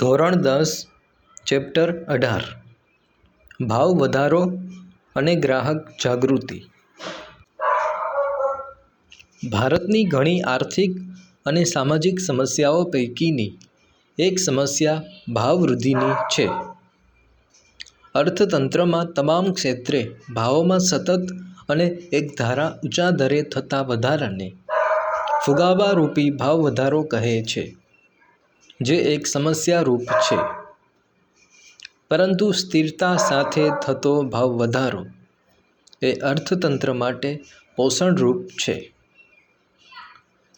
ધોરણ 10 ચેપ્ટર 18 ભાવ વધારો અને ગ્રાહક જાગૃતિ। ભારતની ઘણી આર્થિક અને સામાજિક સમસ્યાઓ પૈકીની એક સમસ્યા ભાવવૃદ્ધિની છે। અર્થતંત્રમાં તમામ ક્ષેત્રે ભાવોમાં સતત અને એકધારા ઊંચા દરે થતા વધારાને ફુગાવારૂપી ભાવ વધારો કહે છે, જે એક સમસ્યારૂપ છે। પરંતુ સ્થિરતા સાથે થતો ભાવ વધારો એ અર્થતંત્ર માટે પોષણરૂપ છે।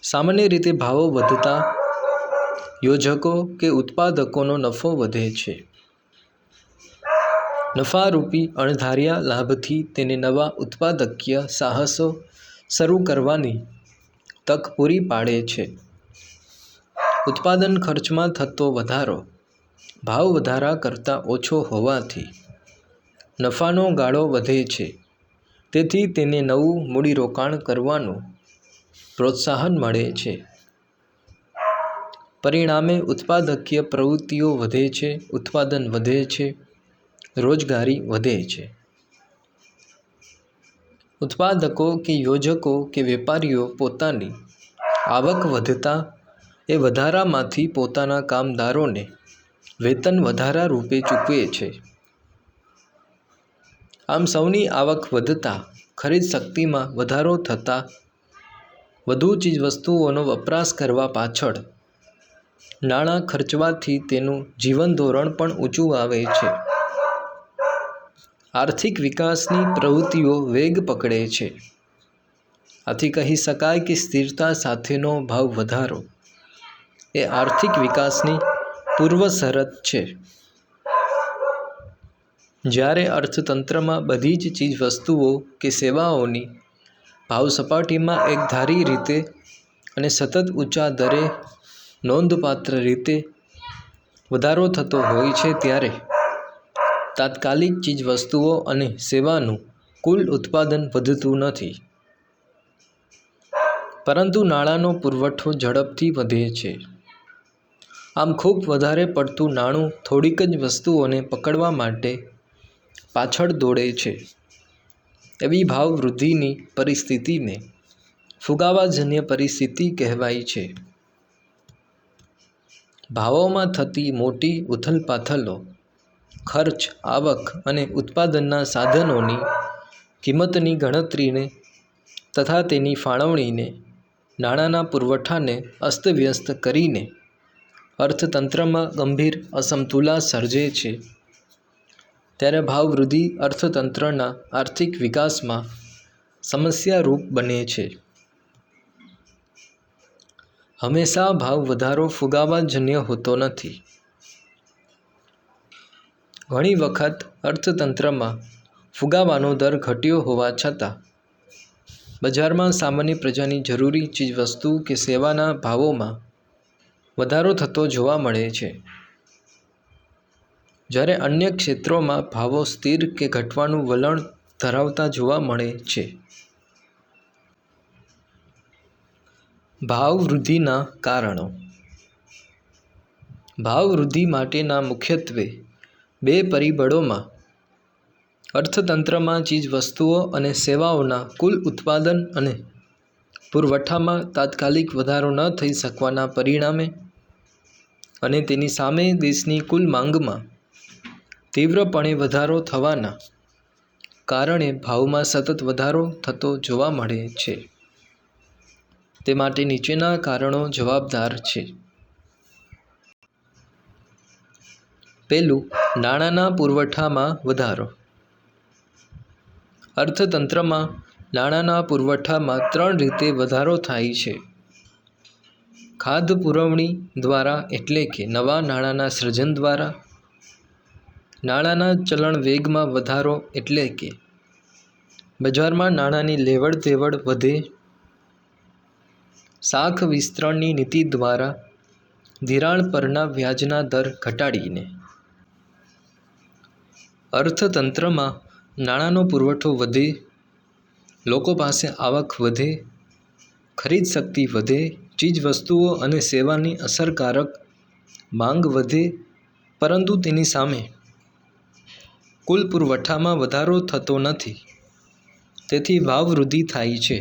સામાન્ય રીતે ભાવો વધતા યોજકો કે ઉત્પાદકોનો નફો વધે છે। નફારૂપી અણધાર્યા લાભથી તેને નવા ઉત્પાદકીય સાહસો શરૂ કરવાની તક પૂરી પાડે છે। ઉત્પાદન ખર્ચમાં થતો વધારો ભાવ વધારા કરતાં ઓછો હોવાથી નફાનો ગાળો વધે છે, તેથી તેને નવું મૂડીરોકાણ કરવાનું પ્રોત્સાહન મળે છે। પરિણામે ઉત્પાદકીય પ્રવૃત્તિઓ વધે છે, ઉત્પાદન વધે છે, રોજગારી વધે છે। ઉત્પાદકો કે યોજકો કે વેપારીઓ પોતાની આવક વધતા એ વધારામાંથી પોતાના કામદારોને વેતન વધારા રૂપે ચૂકવે છે। આમ સૌની આવક વધતા ખરીદ શક્તિમાં વધારો થતાં વધુ ચીજવસ્તુઓનો વપરાશ કરવા પાછળ નાણાં ખર્ચવાથી તેનું જીવનધોરણ પણ ઊંચું આવે છે। આર્થિક વિકાસની પ્રવૃત્તિઓ વેગ પકડે છે। આથી કહી શકાય કે સ્થિરતા સાથેનો ભાવ વધારો એ આર્થિક વિકાસની પૂર્વશરત છે। જ્યારે અર્થતંત્રમાં બધી જ ચીજવસ્તુઓ કે સેવાઓની ભાવસપાટીમાં એકધારી રીતે અને સતત ઊંચા દરે નોંધપાત્ર રીતે વધારો થતો હોય છે, ત્યારે તાત્કાલિક ચીજવસ્તુઓ અને સેવાનું કુલ ઉત્પાદન વધતું નથી, પરંતુ નાણાંનો પુરવઠો ઝડપથી વધે છે। આમ ખૂબ વધારે પડતું નાણું થોડીક જ વસ્તુઓને પકડવા માટે પાછળ દોડે છે। એવી ભાવવૃદ્ધિની પરિસ્થિતિને ફુગાવાજન્ય પરિસ્થિતિ કહેવાય છે। ભાવોમાં થતી મોટી ઉથલપાથલો ખર્ચ, આવક અને ઉત્પાદનના સાધનોની કિંમતની ગણતરીને તથા તેની ફાળવણીને નાણાંના પુરવઠાને અસ્તવ્યસ્ત કરીને અર્થતંત્રમાં ગંભીર અસમતુલા સર્જે છે। ત્યારે ભાવવૃદ્ધિ અર્થતંત્રના આર્થિક વિકાસમાં સમસ્યારૂપ બને છે। હંમેશા ભાવ વધારો ફુગાવાજન્ય હોતો નથી। ઘણી વખત અર્થતંત્રમાં ફુગાવાનો દર ઘટ્યો હોવા છતાં બજારમાં સામાન્ય પ્રજાની જરૂરી ચીજવસ્તુ કે સેવાના ભાવોમાં વધારો થતો જોવા મળે છે, જ્યારે અન્ય ક્ષેત્રોમાં ભાવો સ્થિર કે ઘટવાનું વલણ ધરાવતા જોવા મળે છે। ભાવવૃદ્ધિના કારણો। ભાવવૃદ્ધિ માટેના મુખ્યત્વે બે પરિબળોમાં અર્થતંત્રમાં ચીજવસ્તુઓ અને સેવાઓના કુલ ઉત્પાદન અને પુરવઠામાં તાત્કાલિક વધારો ન થઈ શકવાના પરિણામે અને તેની સામે દેશની કુલ માંગમાં તીવ્રપણે વધારો થવાના કારણે ભાવમાં સતત વધારો થતો જોવા મળે છે। તે માટે નીચેના કારણો જવાબદાર છે। પહેલું, નાણાંના પુરવઠામાં વધારો। અર્થતંત્રમાં નાણાંના પુરવઠામાં ત્રણ રીતે વધારો થાય છે: ખાદ્ય પુરવણી દ્વારા એટલે કે નવા નાણાંના સર્જન દ્વારા, નાણાંના ચલણ વેગમાં વધારો એટલે કે બજારમાં નાણાંની લેવડ દેવડ વધે, શાખ વિસ્તરણની નીતિ દ્વારા ધિરાણ પરના વ્યાજના દર ઘટાડીને। અર્થતંત્રમાં નાણાંનો પુરવઠો વધે, લોકો પાસે આવક વધે, ખરીદ શક્તિ વધે, ચીજવસ્તુઓ અને સેવાની અસરકારક માંગ વધે પરંતુ તેની સામે કુલ પુરવઠામાં વધારો થતો નથી. તેથી ભાવવૃદ્ધિ થાય છે.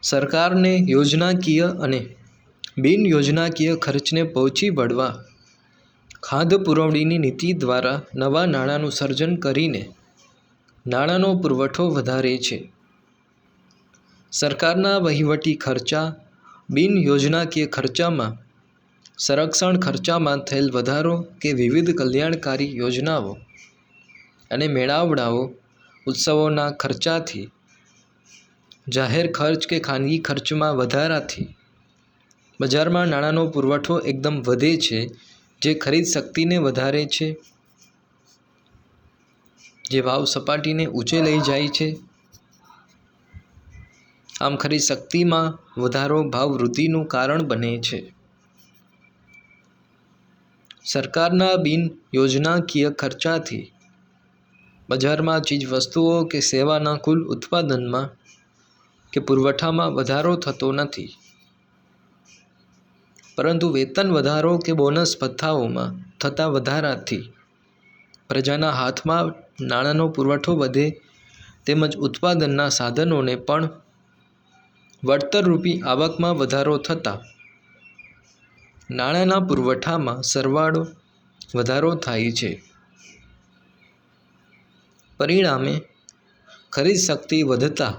સરકારને યોજનાકીય અને બિન યોજનાકીય ખર્ચને પહોંચી વળવા ખાદ્ય પુરવણીની નીતિ દ્વારા નવા નાણાંનું સર્જન કરીને નાણાંનો પુરવઠો વધારે છે. સરકારના વહીવટી ખર્ચા, બિન યોજનાકીય ખર્ચામાં, સંરક્ષણ ખર્ચામાં થયેલ વધારો કે વિવિધ કલ્યાણકારી યોજનાઓ અને મેળાવડાઓ, ઉત્સવોના ખર્ચાથી, જાહેર ખર્ચ કે ખાનગી ખર્ચમાં વધારાથી બજારમાં નાણાંનો પુરવઠો એકદમ વધે છે, જે ખરીદ શક્તિને વધારે છે, જે ભાવ સપાટીને ઊંચે લઈ જાય છે. આમ ખરીદ શક્તિમાં વધારો ભાવવૃદ્ધિનું કારણ બને છે. સરકારના બિન યોજનાકીય ખર્ચાથી બજારમાં ચીજવસ્તુઓ કે સેવાના કુલ ઉત્પાદનમાં કે પુરવઠામાં વધારો થતો નથી. પરંતુ વેતન વધારો કે બોનસ ભથ્થાઓમાં થતા વધારાથી પ્રજાના હાથમાં નાણાંનો પુરવઠો વધે તેમજ ઉત્પાદનના સાધનોને પણ વળતરરૂપી આવકમાં વધારો થતાં નાણાંના પુરવઠામાં સરવાળો વધારો થાય છે. પરિણામે ખરીદ શક્તિ વધતા,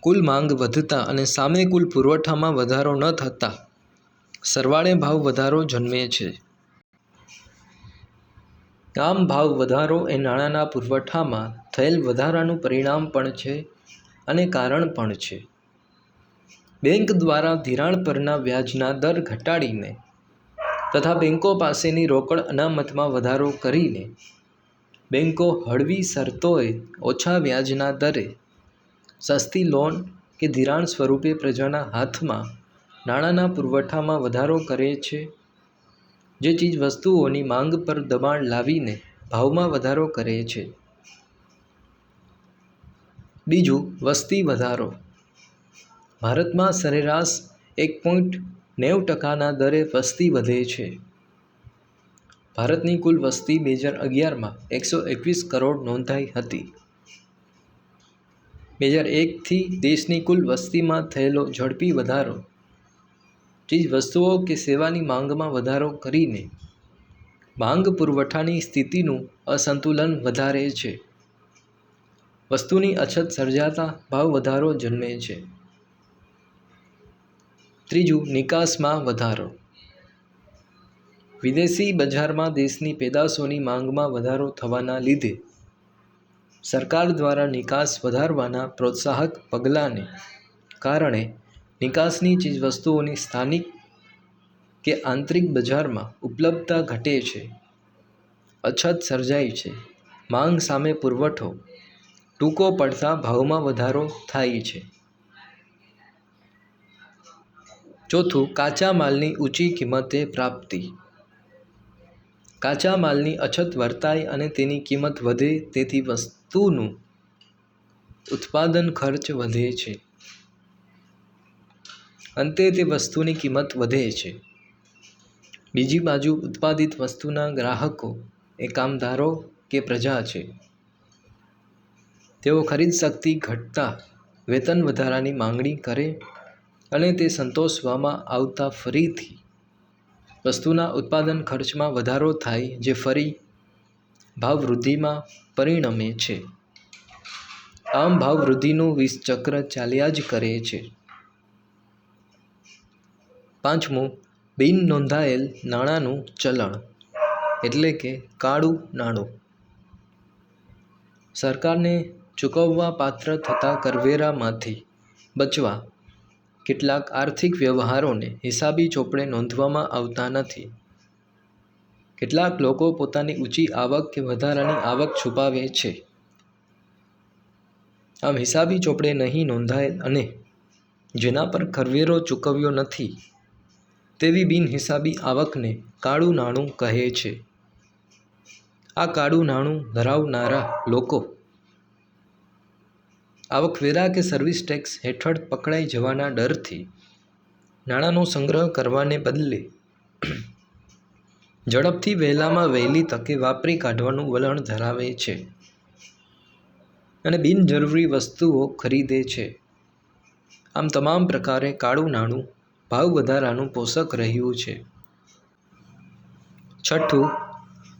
કુલ માંગ વધતા અને સામે કુલ પુરવઠામાં વધારો ન થતાં સરવાળે ભાવ વધારો જન્મે છે. આમ ભાવ વધારો એ નાણાંના પુરવઠામાં થયેલ વધારાનું પરિણામ પણ છે અને કારણ પણ છે. બેંક દ્વારા ધિરાણ પરના વ્યાજના દર ઘટાડીને તથા બેંકો પાસેની રોકડ અનામતમાં વધારો કરીને બેંકો હળવી શરતોએ ઓછા વ્યાજના દરે સસ્તી લોન કે ધિરાણ સ્વરૂપે પ્રજાના હાથમાં નાણાંના પુરવઠામાં વધારો કરે છે, જે ચીજવસ્તુઓની માંગ પર દબાણ લાવીને ભાવમાં વધારો કરે છે. બીજું, વસ્તી વધારો. ભારતમાં સરેરાશ 1.90% દરે વસ્તી વધે છે. ભારતની કુલ વસ્તી 2011માં 121 કરોડ નોંધાઈ હતી. 2001થી દેશની કુલ વસ્તીમાં થયેલો ઝડપી વધારો ચીજવસ્તુઓ કે સેવાની માંગમાં વધારો કરીને માંગ પુરવઠાની સ્થિતિનું અસંતુલન વધારે છે. વસ્તુની અછત સર્જાતા ભાવ વધારો જન્મે છે. ત્રીજું, નિકાસમાં વધારો. વિદેશી બજારમાં દેશની પેદાશોની માંગમાં વધારો થવાના લીધે સરકાર દ્વારા નિકાસ વધારવાના પ્રોત્સાહક પગલાંને કારણે નિકાસની ચીજવસ્તુઓની સ્થાનિક કે આંતરિક બજારમાં ઉપલબ્ધતા ઘટે છે, અછત સર્જાય છે, માંગ સામે પુરવઠો ટૂંકો પડતા ભાવમાં વધારો થાય છે. ચોથું, કાચા માલની ઊંચી કિંમતે પ્રાપ્તિ. કાચા માલની અછત વર્તાય અને તેની કિંમત વધે તેથી વસ્તુનું ઉત્પાદન ખર્ચ વધે છે. અંતે તે વસ્તુની કિંમત વધે છે. બીજી બાજુ ઉત્પાદિત વસ્તુના ગ્રાહકો એ કામદારો કે પ્રજા છે. તેઓ ખરીદ શક્તિ ઘટતા વેતન વધારાની માંગણી કરે અને તે સંતોષવામાં આવતા ફરીથી વસ્તુના ઉત્પાદન ખર્ચમાં વધારો થાય, જે ફરી ભાવવૃદ્ધિમાં પરિણમે છે. આમ ભાવવૃદ્ધિનું વિષચક્ર ચાલ્યા જ કરે છે. પાંચમું, બિન નોંધાયેલ નાણાંનું ચલણ એટલે કે કાળું નાણું. સરકારને ચૂકવવા પાત્ર થતા કરવેરામાંથી બચવા કેટલાક આર્થિક વ્યવહારોને હિસાબી ચોપડે નોંધવામાં આવતા નથી. કેટલાક લોકો પોતાની ઊંચી આવક કે વધારાની આવક છુપાવે છે. આમ હિસાબી ચોપડે નહીં નોંધાયેલ અને જેના પર કરવેરો ચૂકવ્યો નથી તેવી બિનહિસાબી આવકને કાળું નાણું કહે છે. આ કાળું નાણું ધરાવનારા લોકો આવકવેરા કે સર્વિસ ટેક્સ હેઠળ પકડાઈ જવાના ડરથી નાણાંનો સંગ્રહ કરવાને બદલે ઝડપથી વહેલામાં વહેલી તકે વાપરી કાઢવાનું વલણ ધરાવે છે અને બિનજરૂરી વસ્તુઓ ખરીદે છે. આમ તમામ પ્રકારે કાળું નાણું ભાવ વધારાનું પોષક રહ્યું છે. છઠ્ઠું,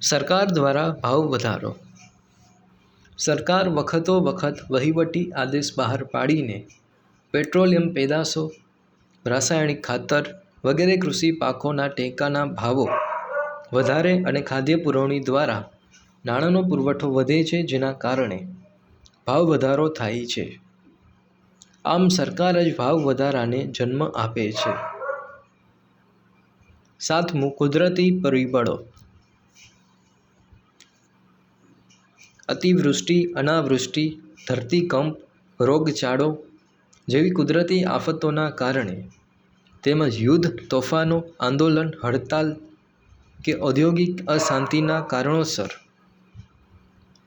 સરકાર દ્વારા ભાવ વધારો. સરકાર વખતો વખત વહીવટી આદેશ બહાર પાડીને પેટ્રોલિયમ પેદાશો, રાસાયણિક ખાતર વગેરે કૃષિ પાકોના ટેકાના ભાવો વધારે અને ખાદ્ય પુરવણી દ્વારા નાણાંનો પુરવઠો વધે છે, જેના કારણે ભાવ વધારો થાય છે. આમ સરકાર જ ભાવ વધારાને જન્મ આપે છે. સાતમું, કુદરતી પરિબળો. અતિવૃષ્ટિ, અનાવૃષ્ટિ, ધરતીકંપ, રોગચાળો જેવી કુદરતી આફતોના કારણે તેમજ યુદ્ધ, તોફાનો, આંદોલન, હડતાલ કે ઔદ્યોગિક અશાંતિના કારણોસર,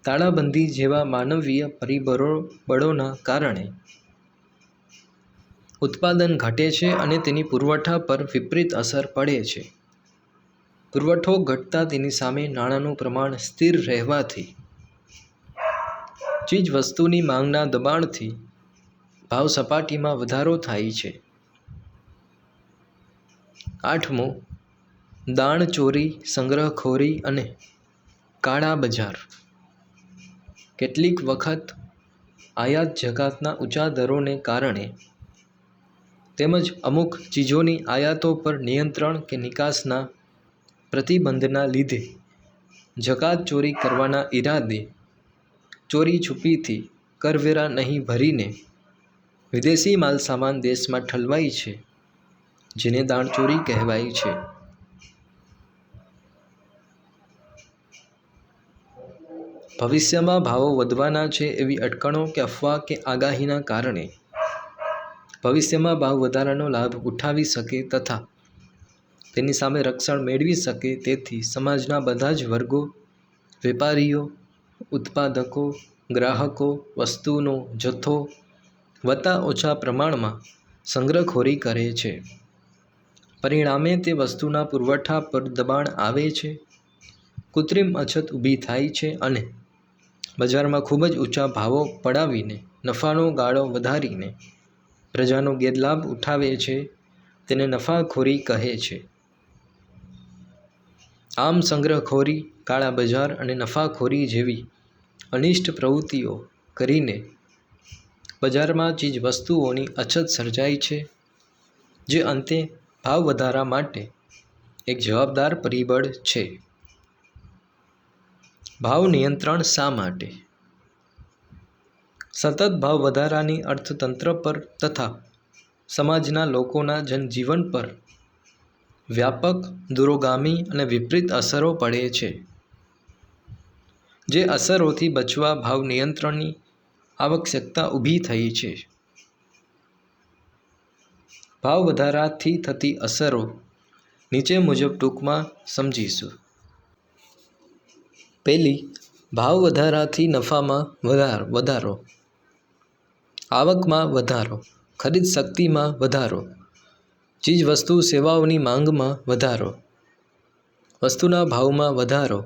તાળાબંધી જેવા માનવીય પરિબળોના કારણે ઉત્પાદન ઘટે છે અને તેની પુરવઠા પર વિપરીત અસર પડે છે. પુરવઠો ઘટતા તેની સામે નાણાંનું પ્રમાણ સ્થિર રહેવાથી ચીજ વસ્તુની માંગના દબાણથી ભાવ સપાટીમાં વધારો થાય છે. આઠમું, દાણચોરી, સંગ્રહખોરી અને કાળા બજાર. કેટલીક વખત આયાત જકાતના ઊંચા દરોને કારણે તેમજ અમુક ચીજોની આયાતો પર નિયંત્રણ કે નિકાસના પ્રતિબંધના લીધે જકાત ચોરી કરવાના ઈરાદે ચોરી છુપીથી કરવેરા નહીં ભરીને વિદેશી માલસામાન દેશમાં ઠલવાય છે, જેને દાણચોરી કહેવાય છે. ભવિષ્યમાં ભાવો વધવાના છે એવી અટકણો કે અફવા કે આગાહીના કારણે ભવિષ્યમાં ભાવ વધારાનો લાભ ઉઠાવી શકે તથા તેની સામે રક્ષણ મેળવી શકે તેથી સમાજના બધા જ વર્ગો, વેપારીઓ, ઉત્પાદકો, ગ્રાહકો વસ્તુનો જથ્થો વત્તા ઓછા પ્રમાણમાં સંગ્રહખોરી કરે છે. પરિણામે તે વસ્તુના પુરવઠા પર દબાણ આવે છે, કૃત્રિમ અછત ઊભી થાય છે અને બજારમાં ખૂબ જ ઊંચા ભાવો પડાવીને નફાનો ગાળો વધારીને પ્રજાનો ગેરલાભ ઉઠાવે છે. તેને નફાખોરી કહે છે. આમ સંગ્રહખોરી, કાળા બજાર અને નફાખોરી જેવી અનિષ્ટ પ્રવૃત્તિઓ કરીને બજારમાં ચીજ વસ્તુઓની અછત સર્જાય છે, જે અંતે ભાવ વધારા માટે એક જવાબદાર પરિબળ છે. ભાવ નિયંત્રણ શા માટે? સતત ભાવ વધારાની અર્થતંત્ર પર તથા સમાજના લોકોના જનજીવન પર વ્યાપક, દૂરોગામી અને વિપરીત અસરો પડે છે. જે અસરોથી બચવા ભાવ નિયંત્રણની આવશ્યકતા ઊભી થઈ છે. ભાવ વધારાથી થતી અસરો નીચે મુજબ ટૂંકમાં સમજીશું. પહેલી, ભાવ વધારાથી નફામાં વધારો, આવકમાં વધારો, ખરીદ શક્તિમાં વધારો, ચીજ વસ્તુ સેવાઓની માંગમાં વધારો, વસ્તુના ભાવમાં વધારો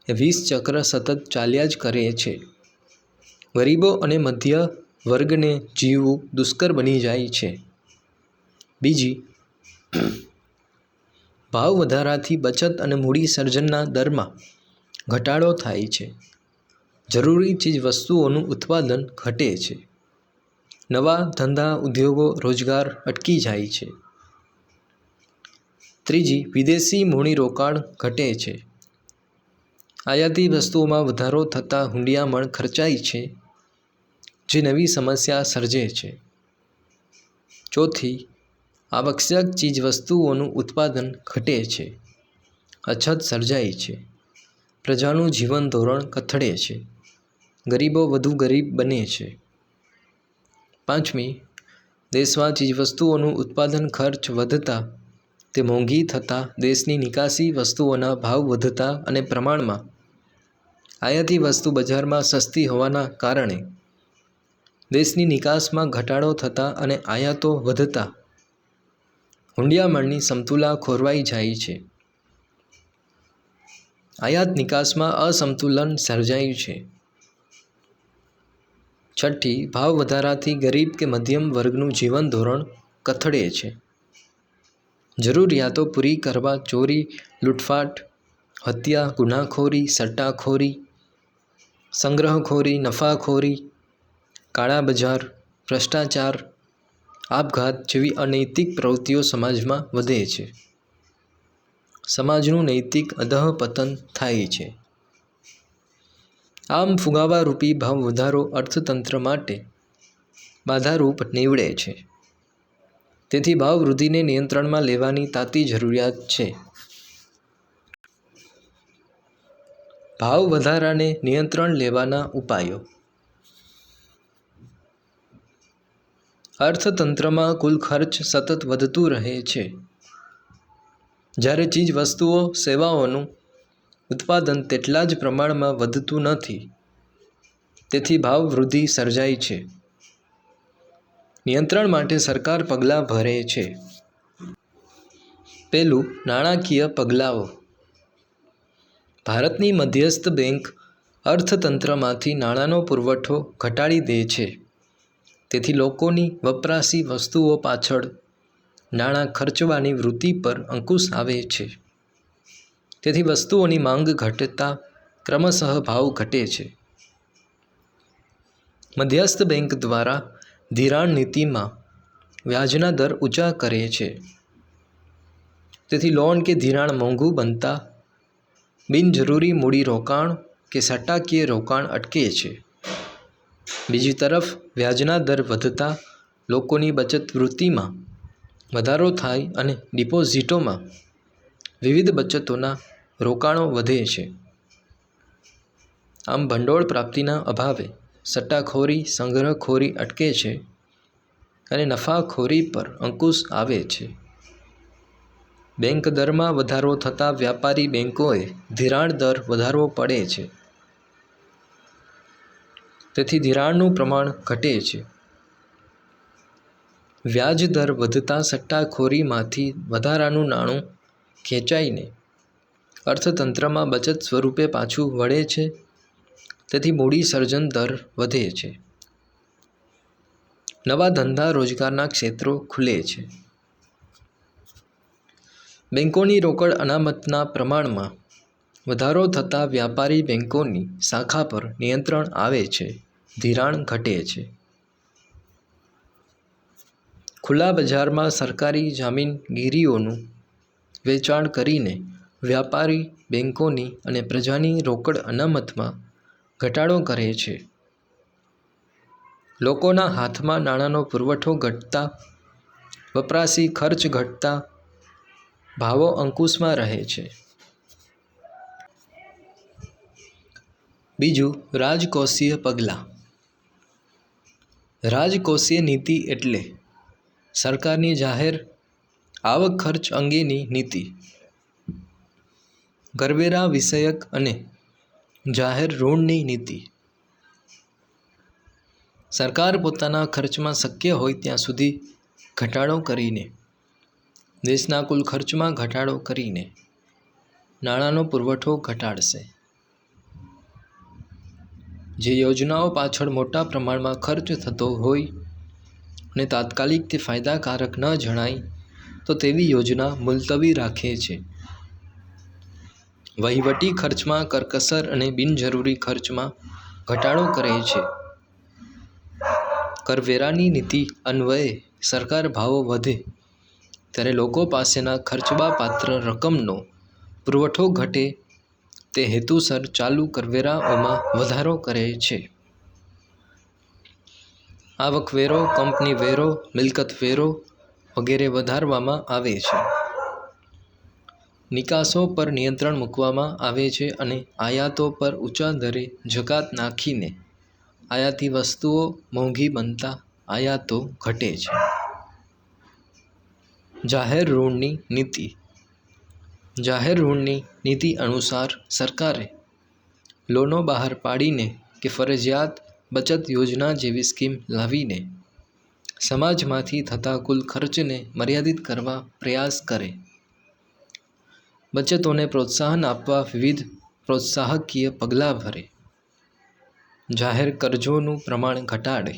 એ 20 ચક્ર સતત ચાલ્યા જ કરે છે. ગરીબો અને મધ્ય વર્ગને જીવવું દુષ્કર બની જાય છે. બીજી, ભાવ વધારાથી બચત અને મૂડી સર્જનના દરમાં ઘટાડો થાય છે. જરૂરી ચીજ વસ્તુઓનું ઉત્પાદન ઘટે છે. નવા ધંધા, ઉદ્યોગો, રોજગાર અટકી જાય છે. ત્રીજી, વિદેશી મૂડીરોકાણ ઘટે છે. આયાતી વસ્તુઓમાં વધારો થતાં હુંડિયામણ ખર્ચાય છે, જે નવી સમસ્યા સર્જે છે. ચોથી, આવશ્યક ચીજવસ્તુઓનું ઉત્પાદન ઘટે છે. અછત સર્જાય છે. પ્રજાનું જીવન ધોરણ કથળે છે. ગરીબો વધુ ગરીબ બને છે. પાંચમી, દેશમાં ચીજવસ્તુઓનું ઉત્પાદન ખર્ચ વધતા તે મોંઘી થતાં દેશની નિકાસી વસ્તુઓના ભાવ વધતા અને પ્રમાણમાં આયાતી વસ્તુ બજારમાં સસ્તી હોવાના કારણે દેશની નિકાસમાં ઘટાડો થતાં અને આયાતો વધતા હુંડિયામણની સમતુલા ખોરવાઈ જાય છે. આયાત નિકાસમાં અસમતુલન સર્જાયું છે. છઠ્ઠી, ભાવ વધારાથી ગરીબ કે મધ્યમ વર્ગનું જીવન ધોરણ કથળે છે. જરૂરિયાતો પૂરી કરવા ચોરી, લૂંટફાટ, હત્યા, ગુનાખોરી, સટ્ટાખોરી, સંગ્રહખોરી, નફાખોરી, કાળા બજાર, ભ્રષ્ટાચાર, આપઘાત જેવી અનૈતિક પ્રવૃત્તિઓ સમાજમાં વધે છે. સમાજનું નૈતિક અધઃપતન થાય છે. આમ ફુગાવારૂપી ભાવ વધારો અર્થતંત્ર માટે બાધારૂપ નીવડે છે. તેથી ભાવ વૃદ્ધિને નિયંત્રણમાં લેવાની તાતી જરૂરિયાત છે. ભાવ વધારાને નિયંત્રણ લેવાના ઉપાયો. અર્થતંત્રમાં કુલ ખર્ચ સતત વધતું રહે છે. જ્યારે ચીજ વસ્તુઓ સેવાઓનું ઉત્પાદન તેટલા જ પ્રમાણમાં વધતું નથી, તેથી ભાવ વૃદ્ધિ સર્જાય છે. નિયંત્રણ માટે સરકાર પગલાં ભરે છે. પહેલું, નાણાકીય પગલાઓ. ભારતની મધ્યસ્થ બેંક અર્થતંત્રમાંથી નાણાંનો પુરવઠો ઘટાડી દે છે. તેથી લોકોની વપરાશી વસ્તુઓ પાછળ નાણાં ખર્ચવાની વૃત્તિ પર અંકુશ આવે છે. તેથી વસ્તુઓની માંગ ઘટતા ક્રમશઃ ભાવ ઘટે છે. મધ્યસ્થ બેંક દ્વારા ધિરાણ નીતિમાં વ્યાજના દર ઊંચા કરે છે. તેથી લોન કે ધિરાણ મોંઘું બનતા બિનજરૂરી મૂડીરોકાણ કે સટ્ટાકીય રોકાણ અટકે છે. બીજી તરફ વ્યાજના દર વધતા લોકોની બચત વૃત્તિમાં વધારો થાય અને ડિપોઝિટોમાં વિવિધ બચતોના રોકાણો વધે છે. આમ ભંડોળ પ્રાપ્તિના અભાવે સટ્ટાખોરી, સંગ્રહખોરી અટકે છે અને નફાખોરી પર અંકુશ આવે છે. બેંક દરમાં વધારો થતાં વ્યાપારી બેંકોએ ધિરાણ દર વધારવો પડે છે. તેથી ધિરાણનું પ્રમાણ ઘટે છે. વ્યાજ દર વધતા સટ્ટાખોરીમાંથી વધારાનું નાણું ખેંચાઈને અર્થતંત્રમાં બચત સ્વરૂપે પાછું વળે છે. તેથી મૂડી સર્જન દર વધે છે. નવા ધંધા રોજગારના ક્ષેત્રો ખુલે છે. બેંકોની રોકડ અનામતના પ્રમાણમાં વધારો થતાં વ્યાપારી બેંકોની શાખા પર નિયંત્રણ આવે છે. ધિરાણ ઘટે છે. ખુલ્લા બજારમાં સરકારી જામીનગીરીઓનું વેચાણ કરીને વ્યાપારી બેંકોની અને પ્રજાની રોકડ અનામતમાં ઘટાડો કરે છે. લોકોના હાથમાં નાણાંનો પુરવઠો ઘટતા વપરાશી ખર્ચ ઘટતા ભાવો અંકુશમાં રહે છે. બીજું, રાજકોષીય પગલાં. રાજકોષીય નીતિ એટલે સરકારની જાહેર આવક ખર્ચ અંગેની નીતિ. કરવેરા વિષયક અને જાહેર ઋણની નીતિ. સરકાર પોતાના ખર્ચમાં શક્ય હોય ત્યાં સુધી ઘટાડો કરીને દેશના કુલ ખર્ચમાં ઘટાડો કરીને નાણાંનો પુરવઠો ઘટાડશે. જે યોજનાઓ પાછળ મોટા પ્રમાણમાં ખર્ચ થતો હોય અને તાત્કાલિક તે ફાયદાકારક ન જણાય તો તેવી યોજના મુલતવી રાખે છે. વહીવટી ખર્ચમાં કરકસર અને બિનજરૂરી ખર્ચમાં ઘટાડો કરે છે. કરવેરાની નીતિ અન્વયે સરકાર ભાવો વધે ત્યારે લોકો પાસેના ખર્ચવાપાત્ર રકમનો પુરવઠો ઘટે તે હેતુસર ચાલુ કરવેરાઓમાં વધારો કરે છે. આવકવેરો, કંપની વેરો, મિલકત વેરો વગેરે વધારવામાં આવે છે. નિકાસો પર નિયંત્રણ મૂકવામાં આવે છે અને આયાતો પર ઊંચા દરે જકાત નાખીને આયાતી વસ્તુઓ મોંઘી બનતા આયાતો ઘટે છે. જાહેર ઋણની નીતિ. જાહેર ઋણની નીતિ અનુસાર સરકારે લોનો બહાર પાડીને કે ફરજિયાત બચત યોજના જેવી સ્કીમ લાવીને સમાજમાંથી થતા કુલ ખર્ચને મર્યાદિત કરવા પ્રયાસ કરે, બચતોને પ્રોત્સાહન આપવા વિવિધ પ્રોત્સાહકીય પગલાં ભરે, જાહેર કરજોનું પ્રમાણ ઘટાડે,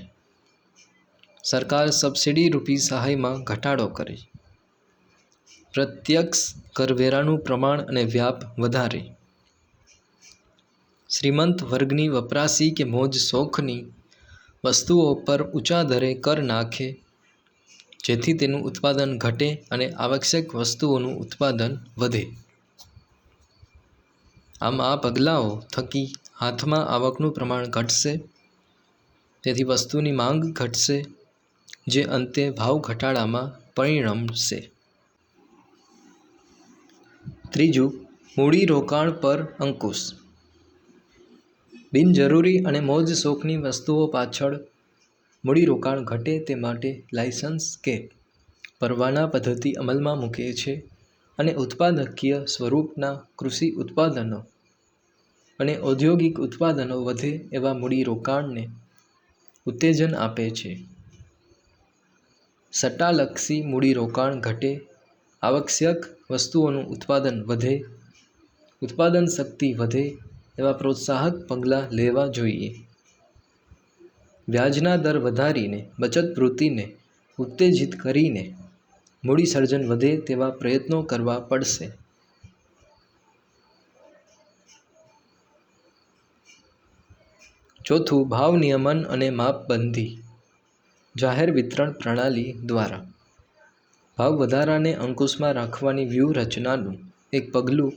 સરકાર સબસિડી રૂપી સહાયમાં ઘટાડો કરે, પ્રત્યક્ષ કરવેરાનું પ્રમાણ અને વ્યાપ વધારે, શ્રીમંત વર્ગની વપરાશી કે મોજ શોખની વસ્તુઓ પર ઊંચા દરે કર નાખે, જેથી તેનું ઉત્પાદન ઘટે અને આવશ્યક વસ્તુઓનું ઉત્પાદન વધે. આમ આ પગલાઓ થકી હાથમાં આવકનું પ્રમાણ ઘટશે, તેથી વસ્તુની માંગ ઘટશે, જે અંતે ભાવ ઘટાડામાં પરિણમશે. ત્રીજું, મૂડીરોકાણ પર અંકુશ. બિનજરૂરી અને મોજ શોખની વસ્તુઓ પાછળ મૂડીરોકાણ ઘટે તે માટે લાયસન્સ કે પરવાના પદ્ધતિ અમલમાં મૂકે છે અને ઉત્પાદકીય સ્વરૂપના કૃષિ ઉત્પાદનો અને ઔદ્યોગિક ઉત્પાદનો વધે એવા મૂડીરોકાણને ઉત્તેજન આપે છે. સટ્ટાલક્ષી મૂડીરોકાણ ઘટે, આવશ્યક વસ્તુઓનું ઉત્પાદન વધે, ઉત્પાદન શક્તિ વધે એવા પ્રોત્સાહક પગલાં લેવા જોઈએ. વ્યાજના દર વધારીને બચત વૃત્તિને ઉત્તેજિત કરીને મૂડી સર્જન વધે તેવા પ્રયત્નો કરવા પડશે. ચોથું, ભાવ નિયમન અને માપબંધી. જાહેર વિતરણ પ્રણાલી દ્વારા ભાવ વધારાને અંકુશમાં રાખવાની વ્યૂહરચનાનું એક પગલું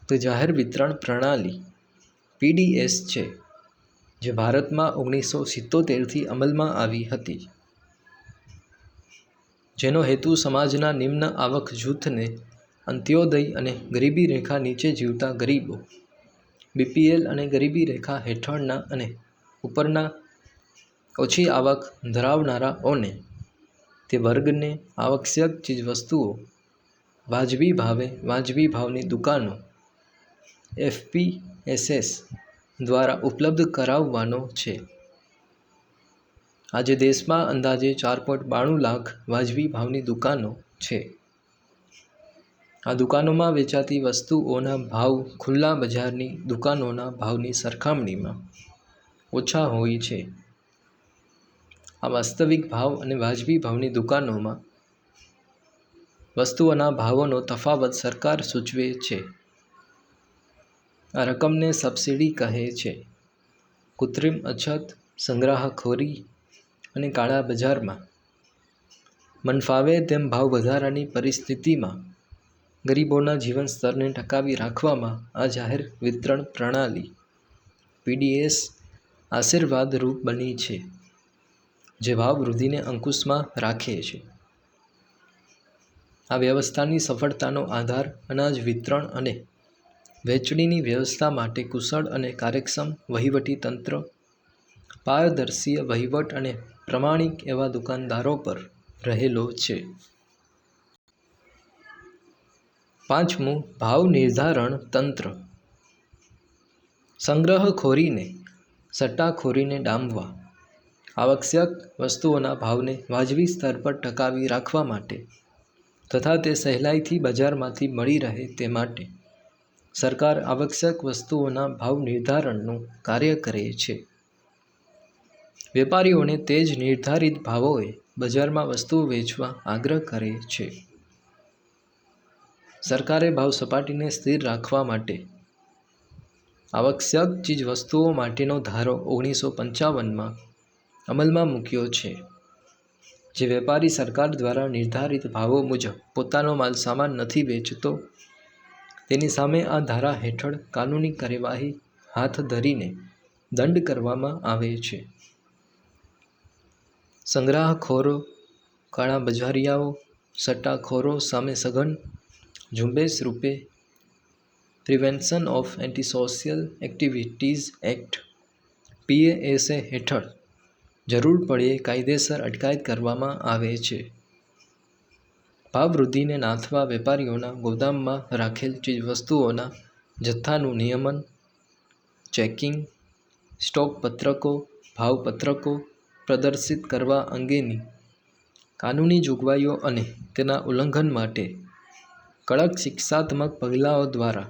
તે જાહેર વિતરણ પ્રણાલી (PDS) છે, જે ભારતમાં 1977થી અમલમાં આવી હતી. જેનો હેતુ સમાજના નિમ્ન આવક જૂથને અંત્યોદય અને ગરીબી રેખા નીચે જીવતા ગરીબો (BPL) અને ગરીબી રેખા હેઠળના અને ઉપરના ઓછી આવક ધરાવનારાઓને તે વર્ગને આવશ્યક ચીજવસ્તુઓ વાજબી ભાવે વાજબી ભાવની દુકાનો FPSS દ્વારા ઉપલબ્ધ કરાવવાનો છે. આજે દેશમાં અંદાજે 4.92 લાખ વાજબી ભાવની દુકાનો છે. આ દુકાનોમાં વેચાતી વસ્તુઓના ભાવ ખુલ્લા બજારની દુકાનોના ભાવની સરખામણીમાં ઓછા હોય છે. આ વાસ્તવિક ભાવ અને વાજબી ભાવની દુકાનોમાં વસ્તુઓના ભાવોનો તફાવત સરકાર સૂચવે છે. આ રકમને સબસિડી કહે છે. કૃત્રિમ અછત, સંગ્રાહકખોરી અને કાળા બજારમાં મનફાવે તેમ ભાવ વધારાની પરિસ્થિતિમાં ગરીબોના જીવન સ્તરને ટકાવી રાખવામાં આ જાહેર વિતરણ પ્રણાલી (PDS) આશીર્વાદરૂપ બની છે, જે ભાવ વૃદ્ધિને અંકુશમાં રાખે છે. આ વ્યવસ્થાની સફળતાનો આધાર અનાજ વિતરણ અને વહેંચણીની વ્યવસ્થા માટે કુશળ અને કાર્યક્ષમ વહીવટી તંત્ર, પારદર્શી વહીવટ અને પ્રમાણિક એવા દુકાનદારો પર રહેલો છે. પાંચમું, ભાવ નિર્ધારણ તંત્ર. સંગ્રહખોરીને સટ્ટાખોરીને ડામવા, આવશ્યક વસ્તુઓના ભાવને વાજબી સ્તર પર ટકાવી રાખવા માટે તથા તે સહેલાઈથી બજારમાંથી મળી રહે તે માટે સરકાર આવશ્યક વસ્તુઓના ભાવ નિર્ધારણનું કાર્ય કરે છે. વેપારીઓને તે જ નિર્ધારિત ભાવોએ બજારમાં વસ્તુઓ વેચવા આગ્રહ કરે છે. સરકારે ભાવ સપાટીને સ્થિર રાખવા માટે આવશ્યક ચીજવસ્તુઓ માટેનો ધારો 1955માં અમલમાં મૂક્યો છે, જે વેપારી સરકાર દ્વારા નિર્ધારિત ભાવો મુજબ પોતાનો માલસામાન નથી વેચતો તેની સામે આ ધારા હેઠળ કાનૂની કાર્યવાહી હાથ ધરીને દંડ કરવામાં આવે છે. સંગ્રાહકખોરો, કાળા બજારિયાઓ, સટ્ટાખોરો સામે સઘન ઝુંબેશ રૂપે prevention of anti-social activities act (PASA) હેઠળ જરૂર પડ્યે કાયદેસર અટકાયત કરવામાં આવે છે. ભાવ વૃદ્ધિને નાથવા વેપારીઓના ગોદામમાં રાખેલ ચીજવસ્તુઓના જથ્થાનું નિયમન, ચેકિંગ, સ્ટોક પત્રકો, ભાવપત્રકો પ્રદર્શિત કરવા અંગેની કાનૂની જોગવાઈઓ અને તેના ઉલ્લંઘન માટે કડક શિક્ષાત્મક પગલાઓ દ્વારા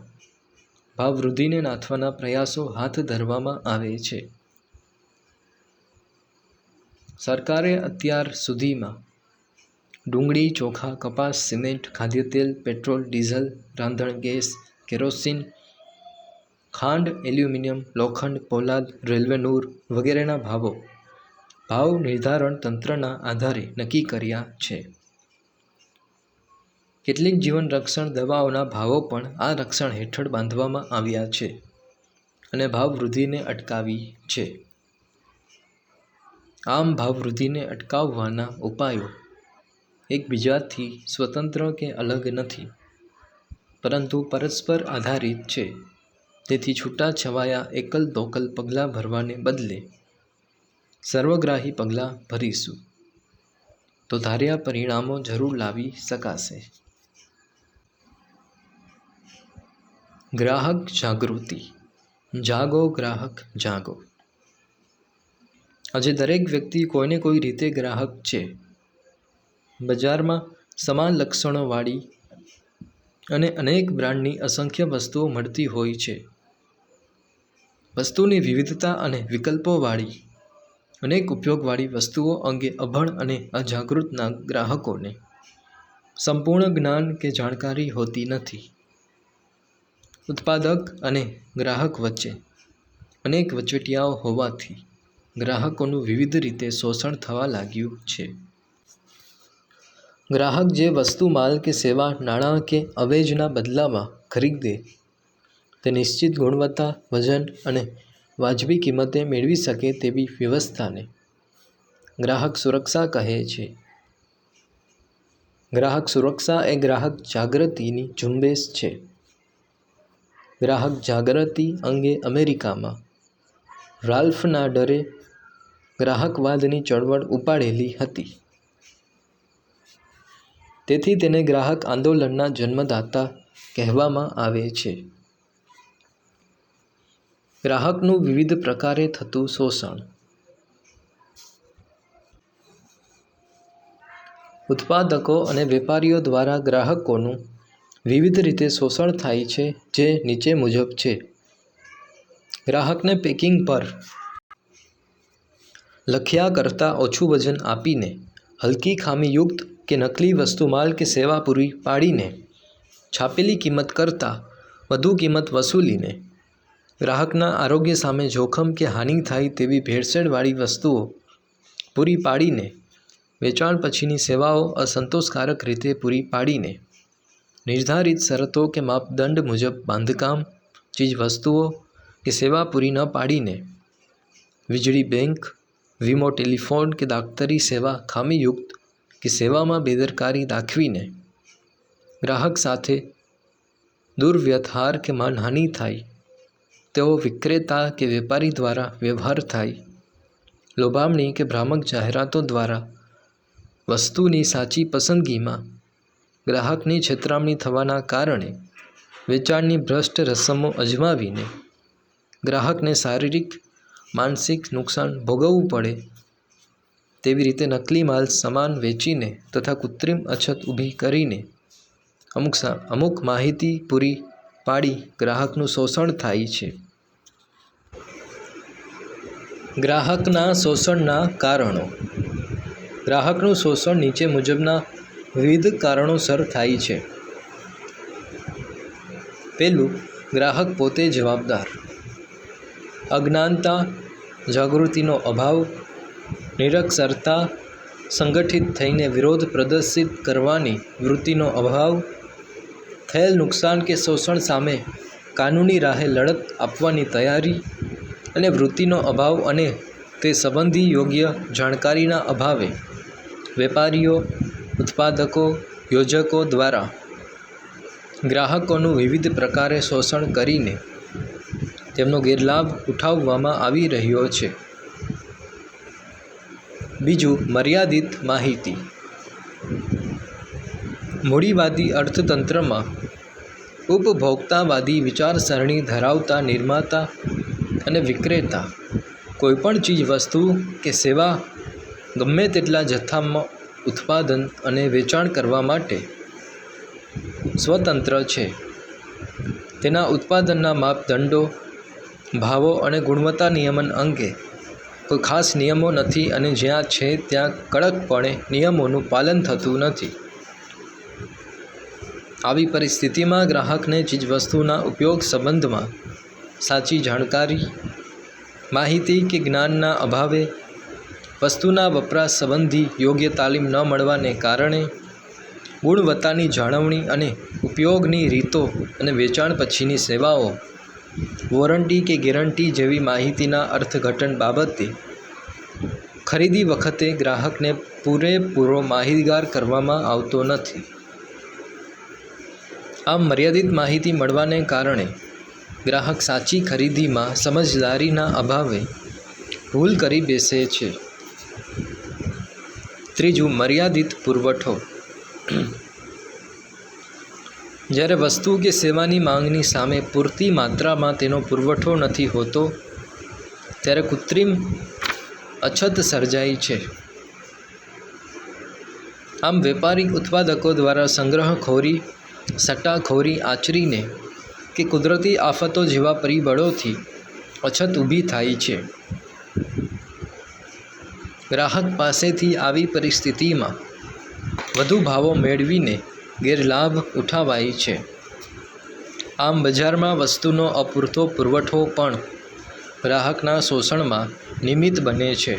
ભાવવૃદ્ધિને નાથવાના પ્રયાસો હાથ ધરવામાં આવે છે. સરકારે અત્યાર સુધીમાં ડુંગળી, ચોખા, કપાસ, સિમેન્ટ, ખાદ્યતેલ, પેટ્રોલ, ડીઝલ, રાંધણ ગેસ, કેરોસીન, ખાંડ, એલ્યુમિનિયમ, લોખંડ, પોલાદ, રેલવે નૂર વગેરેના ભાવ નિર્ધારણ તંત્રના આધારે નક્કી કર્યા છે. કેટલીક જીવન રક્ષણ દવાઓના ભાવો પણ આ રક્ષણ હેઠળ બાંધવામાં આવ્યા છે અને ભાવવૃદ્ધિને અટકાવી છે. આમ ભાવવૃદ્ધિને અટકાવવાના ઉપાયો એકબીજાથી સ્વતંત્ર કે અલગ નથી, પરંતુ પરસ્પર આધારિત છે. તેથી છૂટાછવાયા એકલ દોકલ પગલાં ભરવાને બદલે સર્વગ્રાહી પગલાં ભરીશું તો ધાર્યા પરિણામો જરૂર લાવી શકાશે. ગ્રાહક જાગૃતિ. જાગો ગ્રાહક જાગો. આજે દરેક વ્યક્તિ કોઈને કોઈ રીતે ગ્રાહક છે. બજારમાં સમાન લક્ષણોવાળી અને અનેક બ્રાન્ડની અસંખ્ય વસ્તુઓ મળતી હોય છે. વસ્તુની વિવિધતા અને વિકલ્પોવાળી અનેક ઉપયોગવાળી વસ્તુઓ અંગે અભણ અને અજાગૃત ગ્રાહકોને સંપૂર્ણ જ્ઞાન કે જાણકારી હોતી નથી. ઉત્પાદક અને ગ્રાહક વચ્ચે અનેક વચેટિયાઓ હોવાથી ગ્રાહકોનું વિવિધ રીતે શોષણ થવા લાગ્યું છે. ગ્રાહક જે વસ્તુ, માલ કે સેવા નાણાં કે અવેજના બદલામાં ખરીદે તે નિશ્ચિત ગુણવત્તા, વજન અને વાજબી કિંમતે મેળવી શકે તેવી વ્યવસ્થાને ગ્રાહક સુરક્ષા કહે છે. ગ્રાહક સુરક્ષા એ ગ્રાહક જાગૃતિની ઝુંબેશ છે. ગ્રાહક જાગૃતિ અંગે અમેરિકામાં રાલ્ફ નાડરે ગ્રાહકવાદની ચળવળ ઉપાડેલી હતી. તેથી તેને ગ્રાહક આંદોલનના જન્મદાતા કહેવામાં આવે છે. ગ્રાહકનું વિવિધ પ્રકારે થતું શોષણ. ઉત્પાદકો અને વેપારીઓ દ્વારા ગ્રાહકોનું વિવિધ રીતે શોષણ થાય છે, જે નીચે મુજબ છે. ગ્રાહકને પેકિંગ પર લખ્યા કરતાં ઓછું વજન આપીને, હલકી ખામીયુક્ત કે નકલી વસ્તુ, માલ કે સેવા પૂરી પાડીને, છાપેલી કિંમત કરતાં વધુ કિંમત વસૂલીને, ગ્રાહકના આરોગ્ય સામે જોખમ કે હાનિ થાય તેવી ભેળસેળવાળી વસ્તુઓ પૂરી પાડીને, વેચાણ પછીની સેવાઓ અસંતોષકારક રીતે પૂરી પાડીને, નિર્ધારિત શરતો કે માપદંડ મુજબ બાંધકામ ચીજવસ્તુઓ કે સેવા પૂરી ન પાડીને, વીજળી, બેંક, વીમો, ટેલિફોન કે દાક્તરી સેવા ખામીયુક્ત કે સેવામાં બેદરકારી દાખવીને, ગ્રાહક સાથે દુર્વ્યવહાર કે માનહાનિ થાય તેવો વિક્રેતા કે વેપારી દ્વારા વ્યવહાર થાય, લોભામણી કે ભ્રામક જાહેરાતો દ્વારા વસ્તુની સાચી પસંદગીમાં ગ્રાહકની છેતરામણી થવાના કારણે વેચાણની ભ્રષ્ટ રસમો અજમાવીને ગ્રાહકને શારીરિક, માનસિક નુકસાન ભોગવવું પડે તેવી રીતે નકલી માલ સામાન વેચીને તથા કૃત્રિમ અછત ઊભી કરીને અમુક માહિતી પૂરી પાડી ગ્રાહકનું શોષણ થાય છે. ગ્રાહકના શોષણના કારણો. ગ્રાહકનું શોષણ નીચે મુજબના વિવિધ કારણોસર થાય છે. પહેલું, ગ્રાહક પોતે જવાબદાર. અજ્ઞાનતા, જાગૃતિનો અભાવ, નિરક્ષરતા, સંગઠિત થઈને વિરોધ પ્રદર્શિત કરવાની વૃત્તિનો અભાવ, થયેલ નુકસાન કે શોષણ સામે કાનૂની રાહે લડત આપવાની તૈયારી અને વૃત્તિનો અભાવ અને તે સંબંધી યોગ્ય જાણકારીના અભાવે વેપારીઓ, ઉત્પાદકો, યોજકો દ્વારા ગ્રાહકોનું વિવિધ પ્રકારે શોષણ કરીને તેમનો ગેરલાભ ઉઠાવવામાં આવી રહ્યો છે. બીજું, મર્યાદિત માહિતી. મૂડીવાદી અર્થતંત્રમાં ઉપભોક્તાવાદી વિચારસરણી ધરાવતા નિર્માતા અને વિક્રેતા કોઈપણ ચીજ વસ્તુ કે સેવા ગમે તેટલા જથ્થામાં ઉત્પાદન અને વેચાણ કરવા માટે સ્વતંત્ર છે. તેના ઉત્પાદનના માપદંડો, ભાવો અને ગુણવત્તા નિયમન અંગે કોઈ ખાસ નિયમો નથી અને જ્યાં છે ત્યાં કડકપણે નિયમોનું પાલન થતું નથી. આવી પરિસ્થિતિમાં ગ્રાહકને ચીજવસ્તુના ઉપયોગ સંબંધમાં સાચી જાણકારી, માહિતી કે જ્ઞાનના અભાવે વસ્તુના વપરાશ સંબંધી યોગ્ય તાલીમ ન મળવાને કારણે ગુણવત્તાની જાળવણી અને ઉપયોગની રીતો અને વેચાણ પછીની સેવાઓ, વોરંટી કે ગેરંટી જેવી માહિતીના અર્થઘટન બાબતે ખરીદી વખતે ગ્રાહકને પૂરેપૂરો માહિતગાર કરવામાં આવતો નથી. આમ મર્યાદિત માહિતી મળવાને કારણે ગ્રાહક સાચી ખરીદીમાં સમજદારીના અભાવે ભૂલ કરી બેસે છે. ત્રીજું, મર્યાદિત પુરવઠો. જ્યારે વસ્તુ કે સેવાની માંગની સામે પૂરતી માત્રામાં તેનો પુરવઠો નથી હોતો ત્યારે કૃત્રિમ અછત સર્જાય છે. આમ વેપારી ઉત્પાદકો દ્વારા સંગ્રહખોરી, સટ્ટાખોરી આચરીને કે કુદરતી આફતો જેવા પરિબળોથી અછત ઊભી થાય છે. ગ્રાહક પાસેથી આવી પરિસ્થિતિમાં વધુ ભાવો મેળવીને ગેરલાભ ઉઠાવાય છે. આમ બજારમાં વસ્તુનો અપૂરતો પુરવઠો પણ ગ્રાહકના શોષણમાં નિમિત્ત બને છે.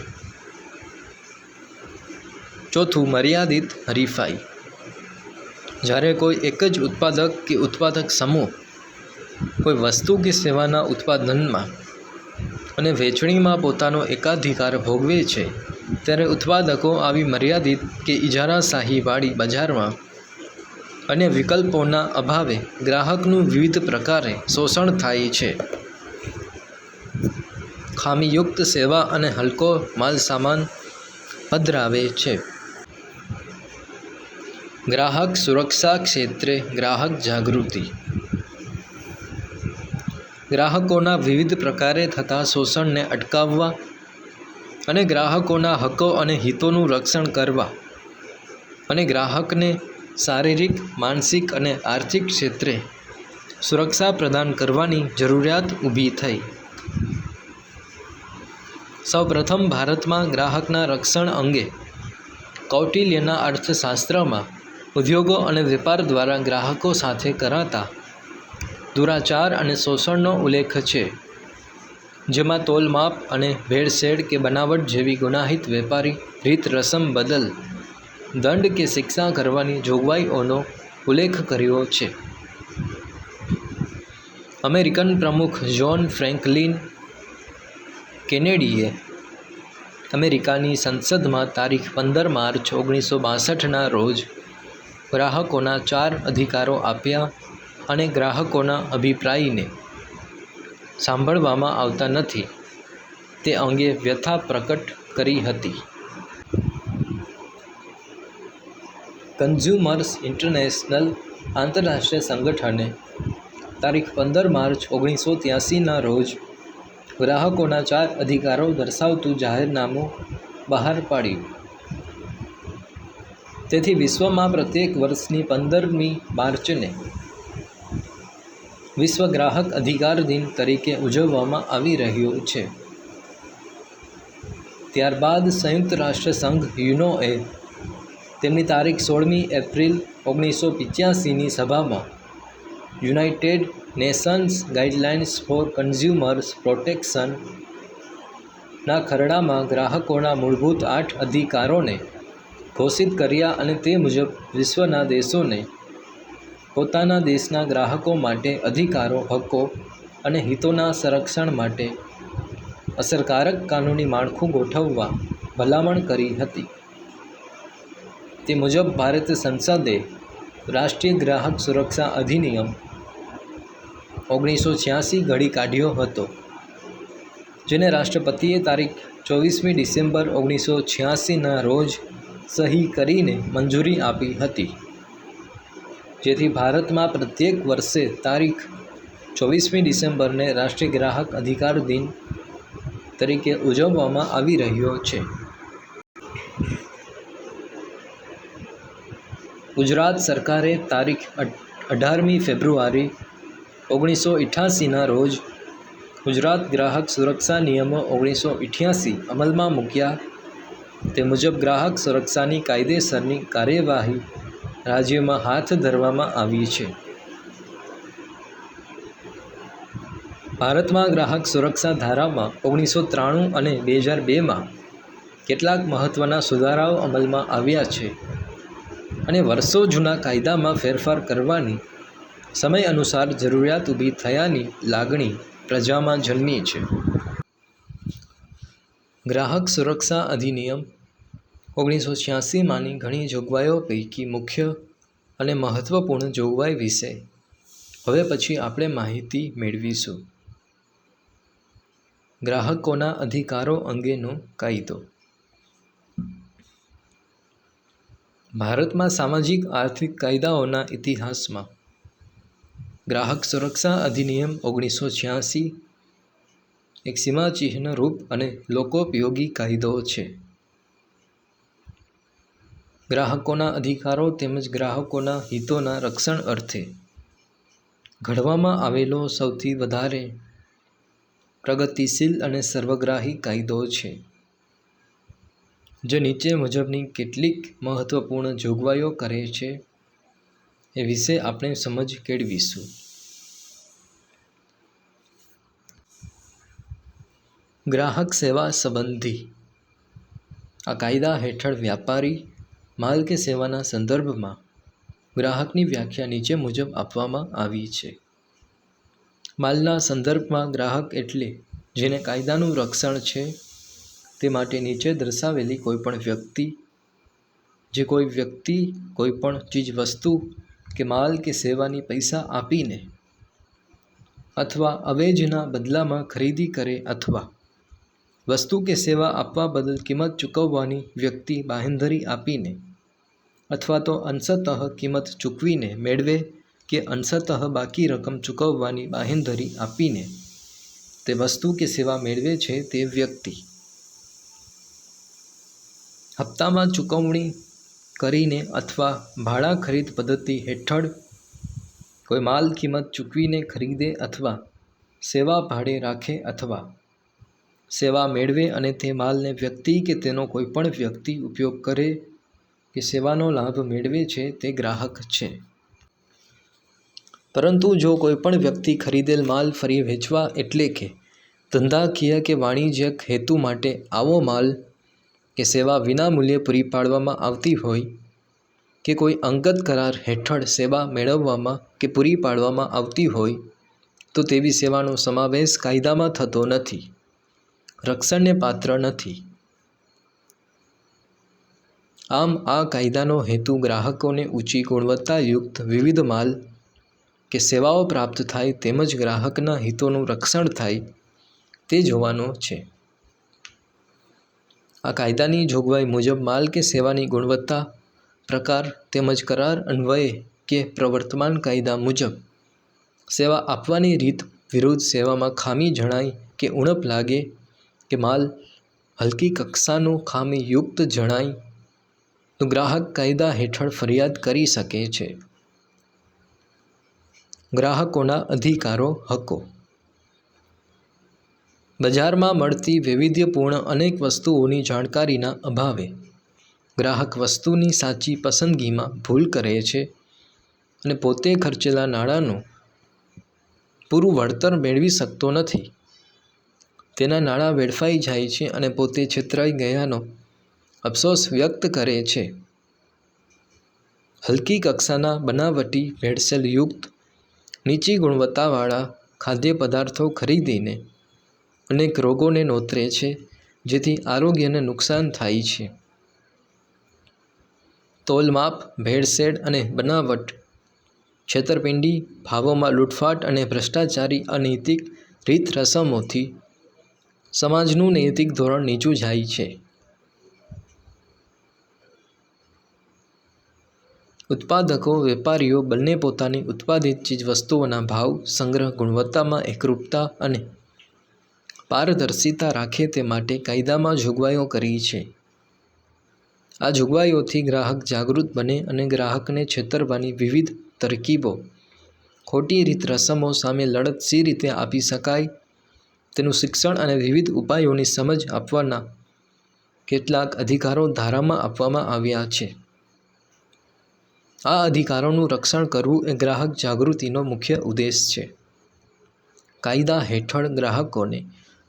ચોથું, મર્યાદિત હરીફાઈ. જ્યારે કોઈ એક જ ઉત્પાદક કે ઉત્પાદક સમૂહ કોઈ વસ્તુ કે સેવાના ઉત્પાદનમાં અને વેચણીમાં પોતાનો એકાધિકાર ભોગવે છે ત્યારે ઉત્પાદકો આવી મર્યાદિત કે ઇજારાશાહીવાળી બજારમાં અન્ય વિકલ્પોના અભાવે ગ્રાહકનું વિવિધ પ્રકારે શોષણ થાય છે. ખામીયુક્ત સેવા અને હલકો માલસામાન પધરાવે છે. ગ્રાહક સુરક્ષા ક્ષેત્રે ગ્રાહક જાગૃતિ. ગ્રાહકોના વિવિધ પ્રકારે થતા શોષણને અટકાવવા અને ગ્રાહકોના હકો અને હિતોનું રક્ષણ કરવા અને ગ્રાહકને શારીરિક, માનસિક અને આર્થિક ક્ષેત્રે સુરક્ષા પ્રદાન કરવાની જરૂરિયાત ઊભી થઈ. સૌપ્રથમ ભારતમાં ગ્રાહકના રક્ષણ અંગે કૌટિલ્યના અર્થશાસ્ત્રમાં ઉદ્યોગો અને વેપાર દ્વારા ગ્રાહકો સાથે કરાતા દુરાચાર અને શોષણનો ઉલ્લેખ છે, જેમાં તોલમાપ અને ભેળસેળ કે બનાવટ જેવી ગુનાહિત વેપારી રીત રસમ બદલ દંડ કે શિક્ષા કરવાની જોગવાઈઓનો ઉલ્લેખ કર્યો છે. અમેરિકન પ્રમુખ જ્હોન ફ્રેન્કલિન કેનેડીએ અમેરિકાની સંસદમાં તારીખ 15 માર્ચ 1962ના રોજ ગ્રાહકોના 4 અધિકારો આપ્યા અને ગ્રાહકોના અભિપ્રાયને સાંભળવામાં આવતા નથી તે અંગે વ્યથા પ્રકટ કરી હતી. કન્ઝ્યુમર્સ ઇન્ટરનેશનલ આંતરરાષ્ટ્રીય સંગઠને તારીખ 15 માર્ચ 1983ના રોજ ગ્રાહકોના 4 અધિકારો દર્શાવતું જાહેરનામું બહાર પાડ્યું. તેથી વિશ્વમાં પ્રત્યેક વર્ષની 15મી માર્ચને વિશ્વ ગ્રાહક અધિકાર દિન તરીકે ઉજવવામાં આવી રહ્યો છે. ત્યારબાદ સંયુક્ત રાષ્ટ્ર સંઘ યુનોએ તેમની તારીખ 16મી એપ્રિલ 1985ની સભામાં United Nations guidelines for consumers protection ના ખરડામાં ગ્રાહકોના મૂળભૂત 8 અધિકારોને ઘોષિત કર્યા અને તે મુજબ વિશ્વના દેશોને પોતાના દેશના ગ્રાહકો માટે અધિકારો, હકો અને હિતોના સંરક્ષણ માટે અસરકારક કાનૂની માળખું ગોઠવવા ભલામણ કરી હતી. તે મુજબ ભારતીય સંસદે રાષ્ટ્રીય ગ્રાહક સુરક્ષા અધિનિયમ 1986 ઘડી કાઢ્યો હતો, જેને રાષ્ટ્રપતિએ તારીખ 24મી ડિસેમ્બર 1986ના રોજ સહી કરીને મંજૂરી આપી હતી, જેથી ભારતમાં પ્રત્યેક વર્ષે તારીખ 24મી ડિસેમ્બરને રાષ્ટ્રીય ગ્રાહક અધિકાર દિન તરીકે ઉજવવામાં આવી રહ્યો છે. ગુજરાત સરકારે તારીખ 18મી ફેબ્રુઆરી 1988ના રોજ ગુજરાત ગ્રાહક સુરક્ષા નિયમો 1988 અમલમાં મૂક્યા. તે મુજબ ગ્રાહક સુરક્ષાની કાયદેસરની કાર્યવાહી રાજ્યમાં હાથ ધરવામાં આવી છે. ભારતમાં ગ્રાહક સુરક્ષા ધારામાં 1993 અને 2002માં કેટલાક મહત્ત્વના સુધારાઓ અમલમાં આવ્યા છે અને વર્ષો જૂના કાયદામાં ફેરફાર કરવાની સમય અનુસાર જરૂરિયાત ઊભી થયાની લાગણી પ્રજામાં જન્મી છે. ગ્રાહક સુરક્ષા અધિનિયમ 1986માંની ઘણી જોગવાઈઓ પૈકી મુખ્ય અને મહત્ત્વપૂર્ણ જોગવાઈ વિશે હવે પછી આપણે માહિતી મેળવીશું. ગ્રાહકોના અધિકારો અંગેનો કાયદો. ભારતમાં સામાજિક આર્થિક કાયદાઓના ઇતિહાસમાં ગ્રાહક સુરક્ષા અધિનિયમ 1986 એક સીમાચિહ્ન રૂપ અને લોકોપયોગી કાયદો છે. ગ્રાહકોના અધિકારો તેમજ ગ્રાહકોના હિતોના રક્ષણ અર્થે ઘડવામાં આવેલો સૌથી વધારે પ્રગતિશીલ અને સર્વગ્રાહી કાયદો છે, જે નીચે મુજબની કેટલીક મહત્ત્વપૂર્ણ જોગવાઈઓ કરે છે એ વિશે આપણે સમજ કેળવીશું. ગ્રાહક સેવા સંબંધી. આ કાયદા હેઠળ વ્યાપારી માલ કે સેવાના સંદર્ભમાં ગ્રાહકની વ્યાખ્યા નીચે મુજબ આપવામાં આવી છે. માલના સંદર્ભમાં ગ્રાહક એટલે જેને કાયદાનું રક્ષણ છે તે માટે નીચે દર્શાવેલી કોઈપણ વ્યક્તિ, જે કોઈ વ્યક્તિ કોઈપણ ચીજવસ્તુ કે માલ કે સેવાની પૈસા આપીને અથવા અવેજના બદલામાં ખરીદી કરે અથવા વસ્તુ કે સેવા આપવા બદલ કિંમત ચૂકવવાની વ્યક્તિ બાંહેધરી આપીને અથવા તો અંશતઃ કિંમત ચૂકવીને મેળવે કે અંશતઃ બાકી રકમ ચૂકવવાની બાંહેધરી આપીને તે વસ્તુ કે સેવા મેળવે છે તે વ્યક્તિ. હપ્તામાં ચૂકવણી કરીને અથવા ભાડા ખરીદ પદ્ધતિ હેઠળ કોઈ માલ કિંમત ચૂકવીને ખરીદે અથવા સેવા ભાડે રાખે અથવા સેવા મેળવે અને તે માલને વ્યક્તિ કે તેનો કોઈપણ વ્યક્તિ ઉપયોગ કરે કે સેવાનો લાભ મેળવે છે તે ગ્રાહક છે. પરંતુ જો કોઈપણ વ્યક્તિ ખરીદેલ માલ ફરી વેચવા એટલે કે ધંધાકીય કે વાણિજ્યક હેતુ માટે આવો માલ કે સેવા વિના મૂલ્યે પૂરી પાડવામાં આવતી હોય કે કોઈ અંગત કરાર હેઠળ સેવા મેળવવામાં કે પૂરી પાડવામાં આવતી હોય તો તેવી સેવાનો સમાવેશ કાયદામાં થતો નથી, રક્ષણને પાત્ર નથી. આમ આ કાયદાનો હેતુ ગ્રાહકોને ઊંચી ગુણવત્તાયુક્ત વિવિધ માલ કે સેવાઓ પ્રાપ્ત થાય તેમજ ગ્રાહકના હિતોનું રક્ષણ થાય તે જોવાનો છે. આ કાયદાની જોગવાઈ મુજબ માલ કે સેવાની ગુણવત્તા, પ્રકાર તેમજ કરાર અન્વયે કે પ્રવર્તમાન કાયદા મુજબ સેવા આપવાની રીત વિરુદ્ધ સેવામાં ખામી જણાય કે ઉણપ લાગે કે માલ હલકી કક્ષાનું ખામીયુક્ત જણાય તો ગ્રાહક કાયદા હેઠળ ફરિયાદ કરી શકે છે. ગ્રાહકોના અધિકારો હકો. બજારમાં મળતી વૈવિધ્યપૂર્ણ અનેક વસ્તુઓની જાણકારીના અભાવે ગ્રાહક વસ્તુની સાચી પસંદગીમાં ભૂલ કરે છે અને પોતે ખર્ચેલા નાણાંનું પૂરું વળતર મેળવી શકતો નથી. તેના નાણાં વેડફાઈ જાય છે અને પોતે છેતરાઈ ગયાનો અફસોસ વ્યક્ત કરે છે. હલકી કક્ષાના બનાવટી ભેળસેળયુક્ત નીચી ગુણવત્તાવાળા ખાદ્ય પદાર્થો ખરીદીને અનેક રોગોને નોતરે છે, જેથી આરોગ્યને નુકસાન થાય છે. તોલમાપ, ભેળસેળ અને બનાવટ, છેતરપિંડી, ભાવોમાં લૂંટફાટ અને ભ્રષ્ટાચારી અનૈતિક રીત રસમોથી સમાજનું નૈતિક ધોરણ નીચું જાય છે. ઉત્પાદકો, વેપારીઓ બંને પોતાની ઉત્પાદિત ચીજવસ્તુઓના ભાવ, સંગ્રહ, ગુણવત્તામાં એકરૂપતા અને પારદર્શિતા રાખે તે માટે કાયદામાં જોગવાઈઓ કરી છે. આ જોગવાઈઓથી ગ્રાહક જાગૃત બને અને ગ્રાહકને છેતરવાની વિવિધ તરકીબો, ખોટી રીત રસમો સામે લડત સી રીતે આપી શકાય તેનું શિક્ષણ અને વિવિધ ઉપાયોની સમજ આપવાના કેટલાક અધિકારો ધારામાં આપવામાં આવ્યા છે. આ અધિકારોનું રક્ષણ કરવું એ ગ્રાહક જાગૃતિનો મુખ્ય ઉદ્દેશ છે. કાયદા હેઠળ ગ્રાહકોને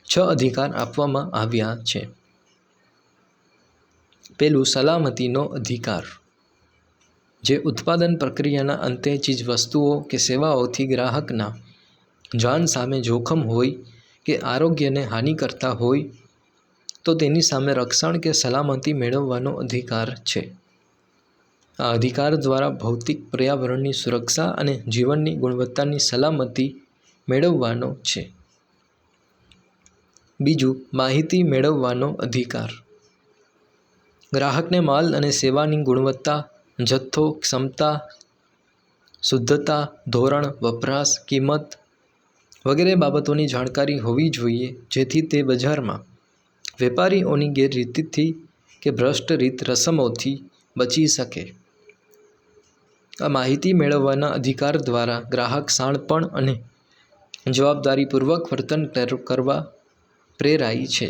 6 અધિકાર આપવામાં આવ્યા છે. પહેલું, સલામતીનો અધિકાર, જે ઉત્પાદન પ્રક્રિયાના અંતે ચીજવસ્તુઓ કે સેવાઓથી ગ્રાહકના જાન સામે જોખમ હોય કે આરોગ્યને હાનિ કરતા હોય તો તેની સામે રક્ષણ કે સલામતી મેળવવાનો અધિકાર છે. આ અધિકાર દ્વારા ભૌતિક પર્યાવરણની સુરક્ષા અને જીવનની ગુણવત્તાની સલામતી મેળવવાનો છે. બીજું, માહિતી મેળવવાનો અધિકાર, ગ્રાહકને માલ અને સેવાની ગુણવત્તા, જથ્થો, ક્ષમતા, શુદ્ધતા, ધોરણ, વપરાશ, કિંમત વગેરે બાબતોની જાણકારી હોવી જોઈએ, જેથી તે બજારમાં વેપારીઓની ગેરરીતિથી કે ભ્રષ્ટ રીત રસમોથી બચી શકે. આ માહિતી મેળવવાના અધિકાર દ્વારા ગ્રાહક શાણપણ અને જવાબદારીપૂર્વક વર્તન કરવા પ્રેરાય છે.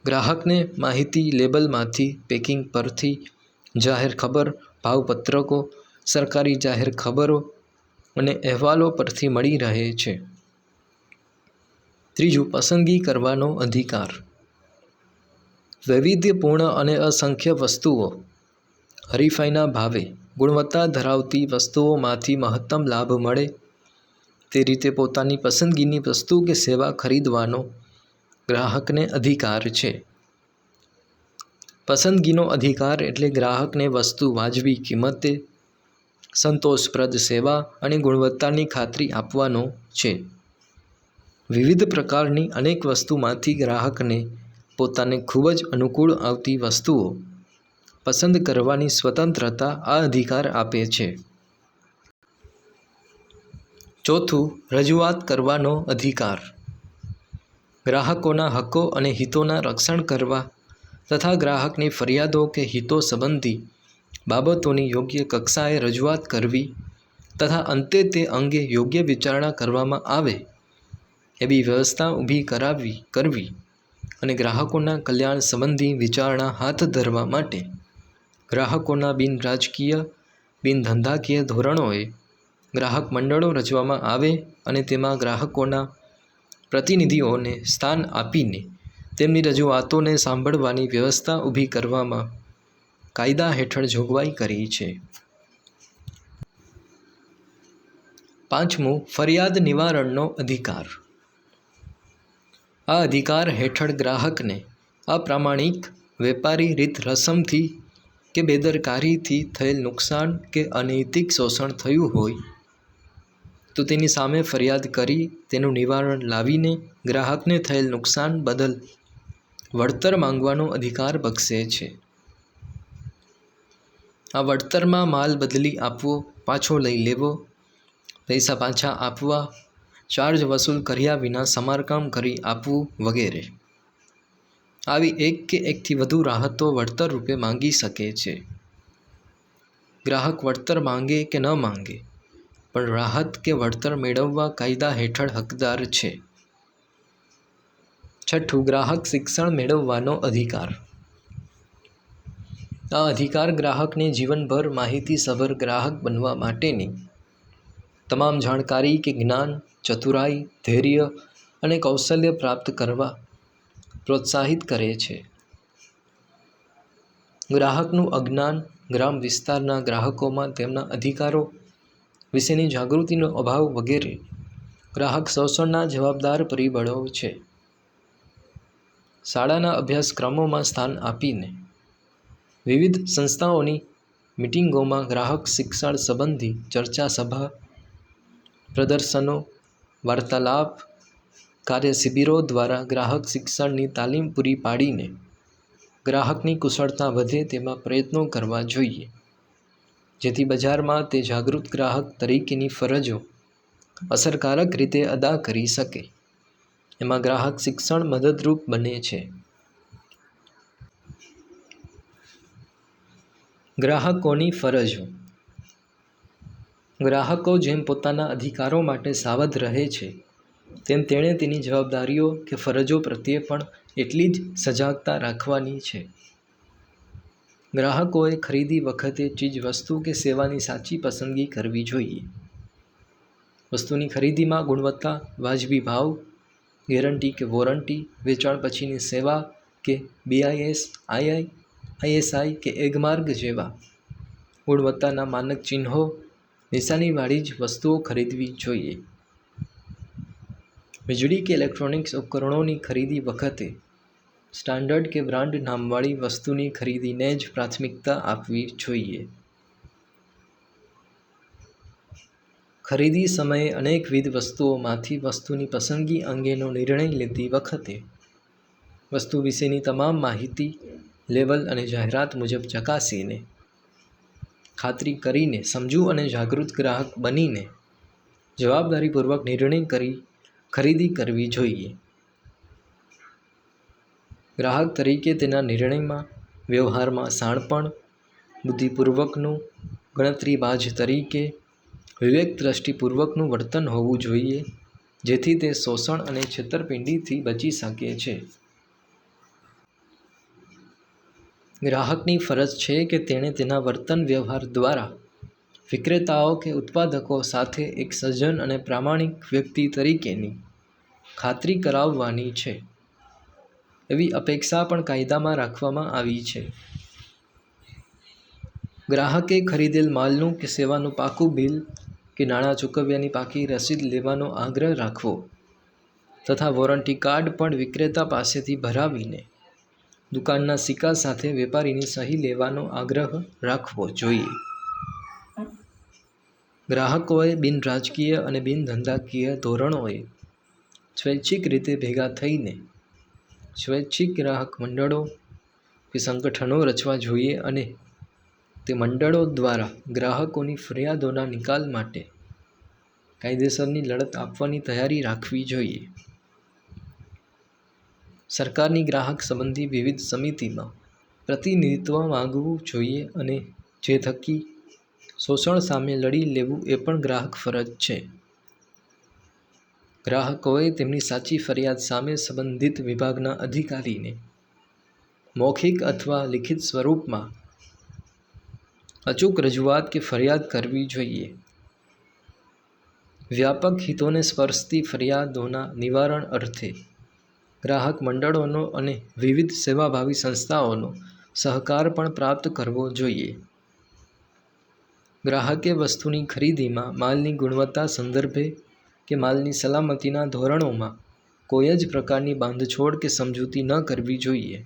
ગ્રાહકને માહિતી લેબલમાંથી, પેકિંગ પરથી, જાહેર ખબર, ભાવપત્રકો, સરકારી જાહેર ખબરો અને અહેવાલો પરથી મળી રહે છે. ત્રીજું, પસંદગી કરવાનો અધિકાર, વૈવિધ્યપૂર્ણ અને અસંખ્ય વસ્તુઓ, હરીફાઈના ભાવે ગુણવત્તા ધરાવતી વસ્તુઓમાંથી મહત્તમ લાભ મળે તે રીતે પોતાની પસંદગીની વસ્તુ કે સેવા ખરીદવાનો ગ્રાહકને અધિકાર છે. પસંદગીનો અધિકાર એટલે ગ્રાહકને વસ્તુ વાજબી કિંમતે, સંતોષપ્રદ સેવા અને ગુણવત્તાની ખાતરી આપવાનો છે. વિવિધ પ્રકારની અનેક વસ્તુમાંથી ગ્રાહકને પોતાને ખૂબ જ અનુકૂળ આવતી વસ્તુઓ પસંદ કરવાની સ્વતંત્રતા આ અધિકાર આપે છે. ચોથું, રજૂઆત કરવાનો અધિકાર, ગ્રાહકોના હક્કો અને હિતોના રક્ષણ કરવા તથા ગ્રાહકની ફરિયાદો કે હિતો સંબંધી બાબતોની યોગ્ય કક્ષાએ રજૂઆત કરવી તથા અંતે તે અંગે યોગ્ય વિચારણા કરવામાં આવે એવી વ્યવસ્થા ઊભી કરવી અને ગ્રાહકોના કલ્યાણ સંબંધી વિચારણા હાથ ધરવા માટે ગ્રાહકોના બિનરાજકીય, બિનધંધાકીય ધોરણોએ ગ્રાહક મંડળો રચવામાં આવે અને તેમાં ગ્રાહકોના પ્રતિનિધિઓને સ્થાન આપીને તેમની રજૂઆતોને સાંભળવાની વ્યવસ્થા ઊભી કરવામાં કાયદા હેઠળ જોગવાઈ કરી છે. પાંચમું, ફરિયાદ નિવારણનો અધિકાર. આ અધિકાર હેઠળ ગ્રાહકને અપ્રામાણિક વેપારી રીત રસમથી કે બેદરકારીથી થયેલ નુકસાન કે અનૈતિક શોષણ થયું હોય તો તેની સામે ફરિયાદ કરી તેનું નિવારણ લાવીને ગ્રાહકને થયેલ નુકસાન બદલ વળતર માંગવાનો અધિકાર બક્ષે છે. આ વળતરમાં માલ બદલી આપવો, પાછો લઈ લેવો, પૈસા પાછા આપવા, ચાર્જ વસૂલ કર્યા વિના સમારકામ કરી આપવું વગેરે. આવી એક કે એકથી વધુ રાહતો વળતર રૂપે માંગી શકે છે. ગ્રાહક વળતર માંગે કે ન માંગે પણ રાહત કે વળતર મેળવવા કાયદા હેઠળ હકદાર છે. છઠ્ઠું, ગ્રાહક શિક્ષણ મેળવવાનો અધિકાર. આ અધિકાર ગ્રાહકને જીવનભર માહિતીસભર ગ્રાહક બનવા માટેની તમામ જાણકારી કે જ્ઞાન, ચતુરાઈ, ધૈર્ય અને કૌશલ્ય પ્રાપ્ત કરવા પ્રોત્સાહિત કરે છે. ગ્રાહકનું અજ્ઞાન, ગ્રામ વિસ્તારના ગ્રાહકોમાં તેમના અધિકારો વિશેની જાગૃતિનો અભાવ વગેરે ગ્રાહક શોષણના જવાબદાર પરિબળો છે. શાળાના અભ્યાસક્રમોમાં સ્થાન આપીને વિવિધ સંસ્થાઓની મિટિંગોમાં ગ્રાહક શિક્ષણ સંબંધી ચર્ચા સભા, પ્રદર્શનો, વાર્તાલાપ, કાર્યશિબિરો દ્વારા ગ્રાહક શિક્ષણની તાલીમ પૂરી પાડીને ગ્રાહકની કુશળતા વધે તેવા પ્રયત્નો કરવા જોઈએ, જેથી બજારમાં તે જાગૃત ગ્રાહક તરીકેની ફરજો અસરકારક રીતે અદા કરી શકે. એમાં ગ્રાહક શિક્ષણ મદદરૂપ બને છે. ગ્રાહકોની ફરજો. ગ્રાહકો જેમ પોતાના અધિકારો માટે સાવધ રહે છે, તેમ તેણે તેની જવાબદારીઓ કે ફરજો પ્રત્યે પણ એટલી જ સજાગતા રાખવાની છે. ગ્રાહકોએ ખરીદી વખતે ચીજવસ્તુ કે સેવાની સાચી પસંદગી કરવી જોઈએ. વસ્તુની ખરીદીમાં ગુણવત્તા, વાજબી ભાવ, ગેરંટી કે વોરંટી, વેચાણ પછીની સેવા કે BIS, ISI કે એગમાર્ક જેવા ગુણવત્તાના માનક ચિહ્નો નિશાનીવાળી જ વસ્તુઓ ખરીદવી જોઈએ. વીજળી કે ઇલેક્ટ્રોનિક્સ ઉપકરણોની ખરીદી વખતે સ્ટાન્ડર્ડ કે બ્રાન્ડ નામવાળી વસ્તુની ખરીદીને જ પ્રાથમિકતા આપવી જોઈએ. ખરીદી સમયે અનેકવિધ વસ્તુઓમાંથી વસ્તુની પસંદગી અંગેનો નિર્ણય લેતી વખતે વસ્તુ વિશેની તમામ માહિતી લેબલ અને જાહેરાત મુજબ ચકાસીને, ખાતરી કરીને સમજુ અને જાગૃત ગ્રાહક બનીને જવાબદારીપૂર્વક નિર્ણય કરી ખરીદી કરવી જોઈએ. ગ્રાહક તરીકે તેના નિર્ણયમાં, વ્યવહારમાં શાણપણ, બુદ્ધિપૂર્વકનું, ગણતરીબાજ તરીકે વિવેકદ્રષ્ટિપૂર્વકનું વર્તન હોવું જોઈએ, જેથી તે શોષણ અને છેતરપિંડીથી બચી શકે છે. ગ્રાહકની ફરજ છે કે તેણે તેના વર્તન વ્યવહાર દ્વારા વિક્રેતાઓ કે ઉત્પાદકો સાથે એક સજ્જન અને પ્રામાણિક વ્યક્તિ તરીકેની ખાતરી કરાવવાની છે. એવી અપેક્ષા પણ કાયદામાં રાખવામાં આવી છે. ગ્રાહકે ખરીદેલ માલનું કે સેવાનું પાકું બિલ કે નાણાં ચૂકવ્યાની પાકી રસીદ લેવાનો આગ્રહ રાખવો તથા વોરંટી કાર્ડ પણ વિક્રેતા પાસેથી ભરાવીને દુકાનના સિક્કા સાથે વેપારીની સહી લેવાનો આગ્રહ રાખવો જોઈએ. ગ્રાહકોએ બિનરાજકીય અને બિનધંધાકીય ધોરણોએ સ્વૈચ્છિક રીતે ભેગા થઈને સ્વૈચ્છિક ગ્રાહક મંડળો કે સંગઠનો રચવા જોઈએ અને તે મંડળો દ્વારા ગ્રાહકોની ફરિયાદોના નિકાલ માટે કાયદેસરની લડત આપવાની તૈયારી રાખવી જોઈએ. સરકારની ગ્રાહક સંબંધી વિવિધ સમિતિમાં પ્રતિનિધિત્વ માંગવું જોઈએ અને જે થકી શોષણ સામે લડી લેવું એ પણ ગ્રાહક ફરજ છે. ગ્રાહકોએ તેમની સાચી ફરિયાદ સામે સંબંધિત વિભાગના અધિકારીને મૌખિક અથવા લિખિત સ્વરૂપમાં અચૂક રજૂઆત કે ફરિયાદ કરવી જોઈએ. વ્યાપક હિતોને સ્પર્શતી ફરિયાદોના નિવારણ અર્થે ગ્રાહક મંડળોનો અને વિવિધ સેવાભાવી સંસ્થાઓનો સહકાર પણ પ્રાપ્ત કરવો જોઈએ. ગ્રાહકે વસ્તુની ખરીદીમાં માલની ગુણવત્તા સંદર્ભે કે માલની સલામતીના ધોરણોમાં કોઈ જ પ્રકારની બાંધછોડ કે સમજૂતી ન કરવી જોઈએ.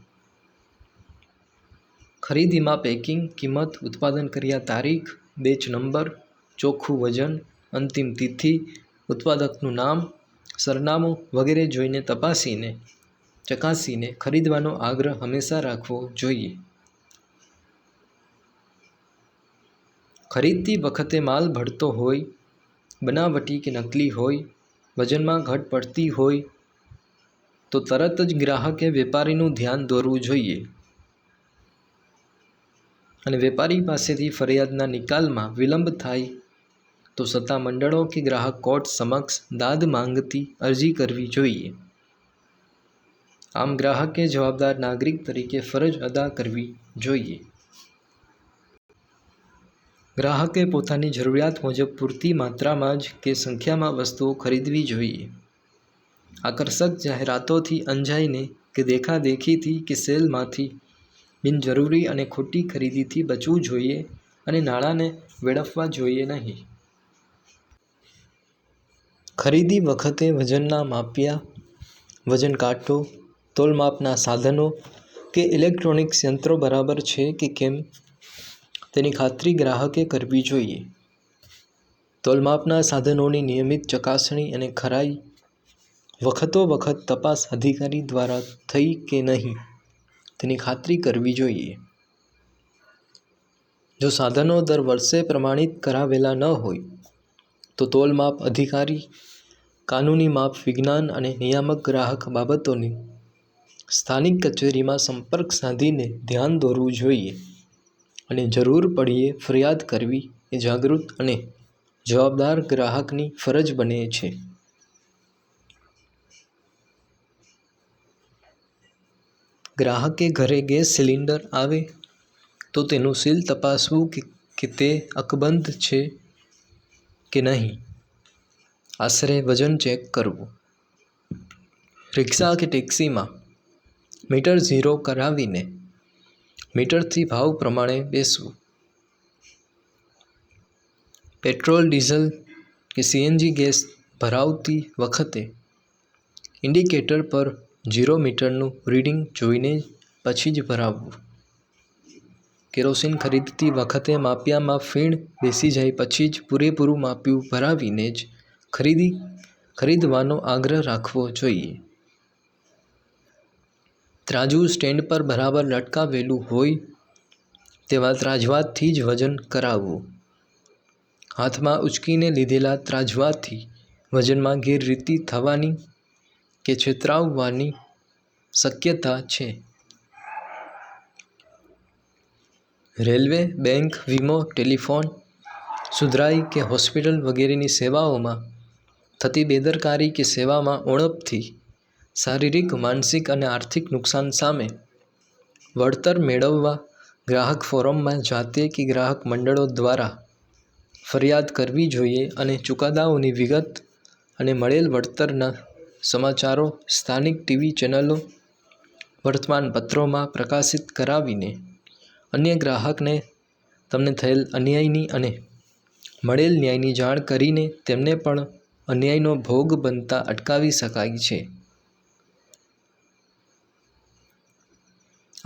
ખરીદીમાં પેકિંગ, કિંમત, ઉત્પાદન કર્યા તારીખ, બેચ નંબર, ચોખ્ખું વજન, અંતિમ તિથિ, ઉત્પાદકનું નામ, સરનામું વગેરે જોઈને ચકાસીને ખરીદવાનો આગ્રહ હંમેશા રાખવો જોઈએ. ખરીદતી વખતે માલ ભળતો હોય, બનાવટી કે નકલી હોય, વજનમાં ઘટ પડતી હોય તો તરત જ ગ્રાહકે વેપારીનું ધ્યાન દોરવું જોઈએ અને વેપારી પાસેથી ફરિયાદના નિકાલમાં વિલંબ થાય તો સત્તામંડળો કે ગ્રાહક કોર્ટ સમક્ષ દાદ માંગતી અરજી કરવી જોઈએ. આમ ગ્રાહકે જવાબદાર નાગરિક તરીકે ફરજ અદા કરવી જોઈએ. ગ્રાહકે પોતાની જરૂરિયાત મુજબ પૂરતી માત્રામાં જ કે સંખ્યામાં વસ્તુઓ ખરીદવી જોઈએ. આકર્ષક જાહેરાતોથી અંજાઈને કે દેખાદેખીથી કે સેલમાંથી બિનજરૂરી અને ખોટી ખરીદીથી બચવું જોઈએ અને નાણાંને વેડફવા જોઈએ નહીં. ખરીદી વખતે વજનના માપિયા, વજન કાંટો, તોલમાપના સાધનો કે ઇલેક્ટ્રોનિક્સ યંત્રો બરાબર છે કે કેમ તેની ખાતરી ગ્રાહકે કરવી જોઈએ. તોલમાપના સાધનોની નિયમિત ચકાસણી અને ખરાઈ વખતોવખત તપાસ અધિકારી દ્વારા થઈ કે નહીં તેની ખાતરી કરવી જોઈએ. જો સાધનો દર વર્ષે પ્રમાણિત કરાવેલા ન હોય તો તોલમાપ અધિકારી, કાનૂની માપ વિજ્ઞાન અને નિયામક ગ્રાહક બાબતોની સ્થાનિક કચેરીમાં સંપર્ક સાધીને ધ્યાન દોરવું જોઈએ. અને જરૂર પડીએ ફરિયાદ કરવી એ જાગૃત અને જવાબદાર ગ્રાહકની ફરજ બને છે. ગ્રાહકે ઘરે ગેસ સિલિન્ડર આવે તો તેનું સીલ તપાસવું કે તે અકબંધ છે કે નહીં. આશરે વજન ચેક કરવું. રિક્ષા કે ટેક્સીમાં મીટર ઝીરો કરાવીને મીટરથી ભાવ પ્રમાણે બેસવું. પેટ્રોલ, ડીઝલ કે સીએનજી ગેસ ભરાવતી વખતે ઇન્ડિકેટર પર 0 મીટરનું રીડિંગ જોઈને પછી જ ભરાવવું. કેરોસીન ખરીદતી વખતે માપિયામાં ફીણ બેસી જાય પછી જ પૂરેપૂરું માપ્યું ભરાવીને જ ખરીદવાનો આગ્રહ રાખવો જોઈએ. ત્રાજવું સ્ટેન્ડ પર બરાબર લટકાવેલું હોય તેવા ત્રાજવાથી જ વજન કરાવવું. હાથમાં ઉંચકીને લીધેલા ત્રાજવાથી વજનમાં ગેરરીતિ થવાની કે છેતરાવાની શક્યતા છે. રેલવે, બેંક, વીમો, ટેલિફોન, સુધરાઈ કે હોસ્પિટલ વગેરેની સેવાઓમાં થતી બેદરકારી કે સેવામાં ઉણપથી શારીરિક, માનસિક અને આર્થિક નુકસાન સામે વળતર મેળવવા ગ્રાહક ફોરમમાં જાતે કે ગ્રાહક મંડળો દ્વારા ફરિયાદ કરવી જોઈએ અને ચુકાદાઓની વિગત અને મળેલ વળતરના સમાચારો સ્થાનિક ટીવી ચેનલો, વર્તમાનપત્રોમાં પ્રકાશિત કરાવીને અન્ય ગ્રાહકને તમને થયેલ અન્યાયની અને મળેલ ન્યાયની જાણ કરીને તેમને પણ અન્યાયનો ભોગ બનતા અટકાવી શકાય છે.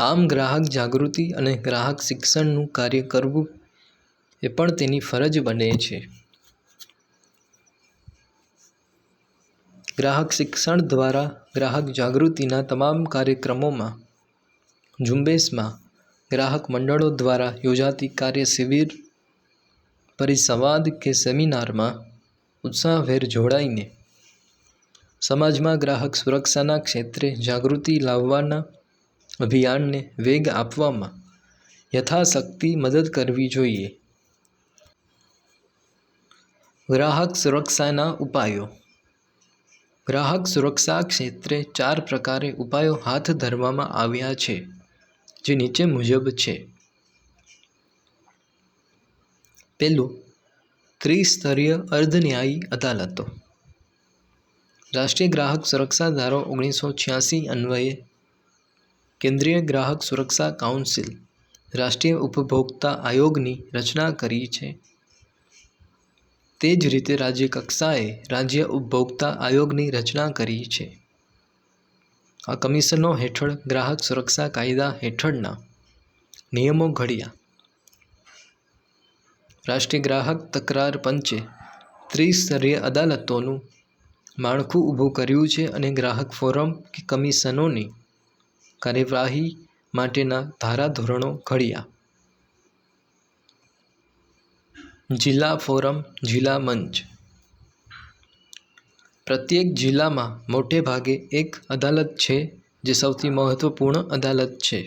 આમ ગ્રાહક જાગૃતિ અને ગ્રાહક શિક્ષણનું કાર્ય કરવું એ પણ તેની ફરજ બને છે. ગ્રાહક શિક્ષણ દ્વારા ગ્રાહક જાગૃતિના તમામ કાર્યક્રમોમાં, ઝુંબેશમાં, ગ્રાહક મંડળો દ્વારા યોજાતી કાર્યશિબિર, પરિસંવાદ કે સેમિનારમાં ઉત્સાહભેર જોડાઈને સમાજમાં ગ્રાહક સુરક્ષાના ક્ષેત્રે જાગૃતિ લાવવાના અભિયાનને વેગ આપવામાં યથાશક્તિ મદદ કરવી જોઈએ. ગ્રાહક સુરક્ષાના ઉપાયો. ગ્રાહક સુરક્ષા ક્ષેત્રે 4 પ્રકારે ઉપાયો હાથ ધરવામાં આવ્યા છે, જે નીચે મુજબ છે. પહેલું, ત્રિસ્તરીય અર્ધન્યાયી અદાલતો. રાષ્ટ્રીય ગ્રાહક સુરક્ષા ધારો 1986 અન્વયે કેન્દ્રીય ગ્રાહક સુરક્ષા કાઉન્સિલ રાષ્ટ્રીય ઉપભોક્તા આયોગની રચના કરી છે. તે જ રીતે રાજ્ય કક્ષાએ રાજ્ય ઉપભોક્તા આયોગની રચના કરી છે. આ કમિશનો હેઠળ ગ્રાહક સુરક્ષા કાયદા હેઠળના નિયમો ઘડ્યા. રાષ્ટ્રીય ગ્રાહક તકરાર પંચે ત્રિસ્તરીય અદાલતોનું માળખું ઊભું કર્યું છે અને ગ્રાહક ફોરમ કે કમિશનોની કાર્યવાહી માટેના ધારાધોરણો ઘડ્યા. જિલ્લા ફોરમ, જિલ્લા મંચ. પ્રત્યેક જિલ્લામાં મોટે ભાગે એક અદાલત છે જે સૌથી મહત્વપૂર્ણ અદાલત છે,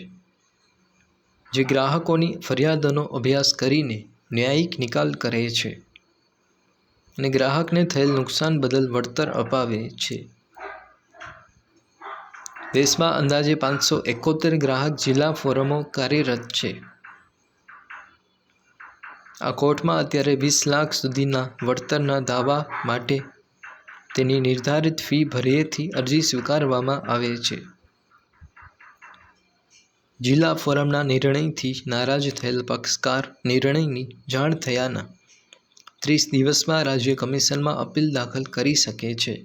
જે ગ્રાહકોની ફરિયાદોનો અભ્યાસ કરીને ન્યાયિક નિકાલ કરે છે અને ગ્રાહકને થયેલ નુકસાન બદલ વળતર અપાવે છે. દેશમાં અંદાજે 571 ગ્રાહક જિલ્લા ફોરમો કાર્યરત છે. આ કોર્ટમાં અત્યારે 20 લાખ સુધીના વળતરના દાવા માટે તેની નિર્ધારિત ફી ભર્યેથી અરજી સ્વીકારવામાં આવે છે. જિલ્લા ફોરમના નિર્ણયથી નારાજ થયેલ પક્ષકાર નિર્ણયની જાણ થયાના 30 દિવસમાં રાજ્ય કમિશનમાં અપીલ દાખલ કરી શકે છે.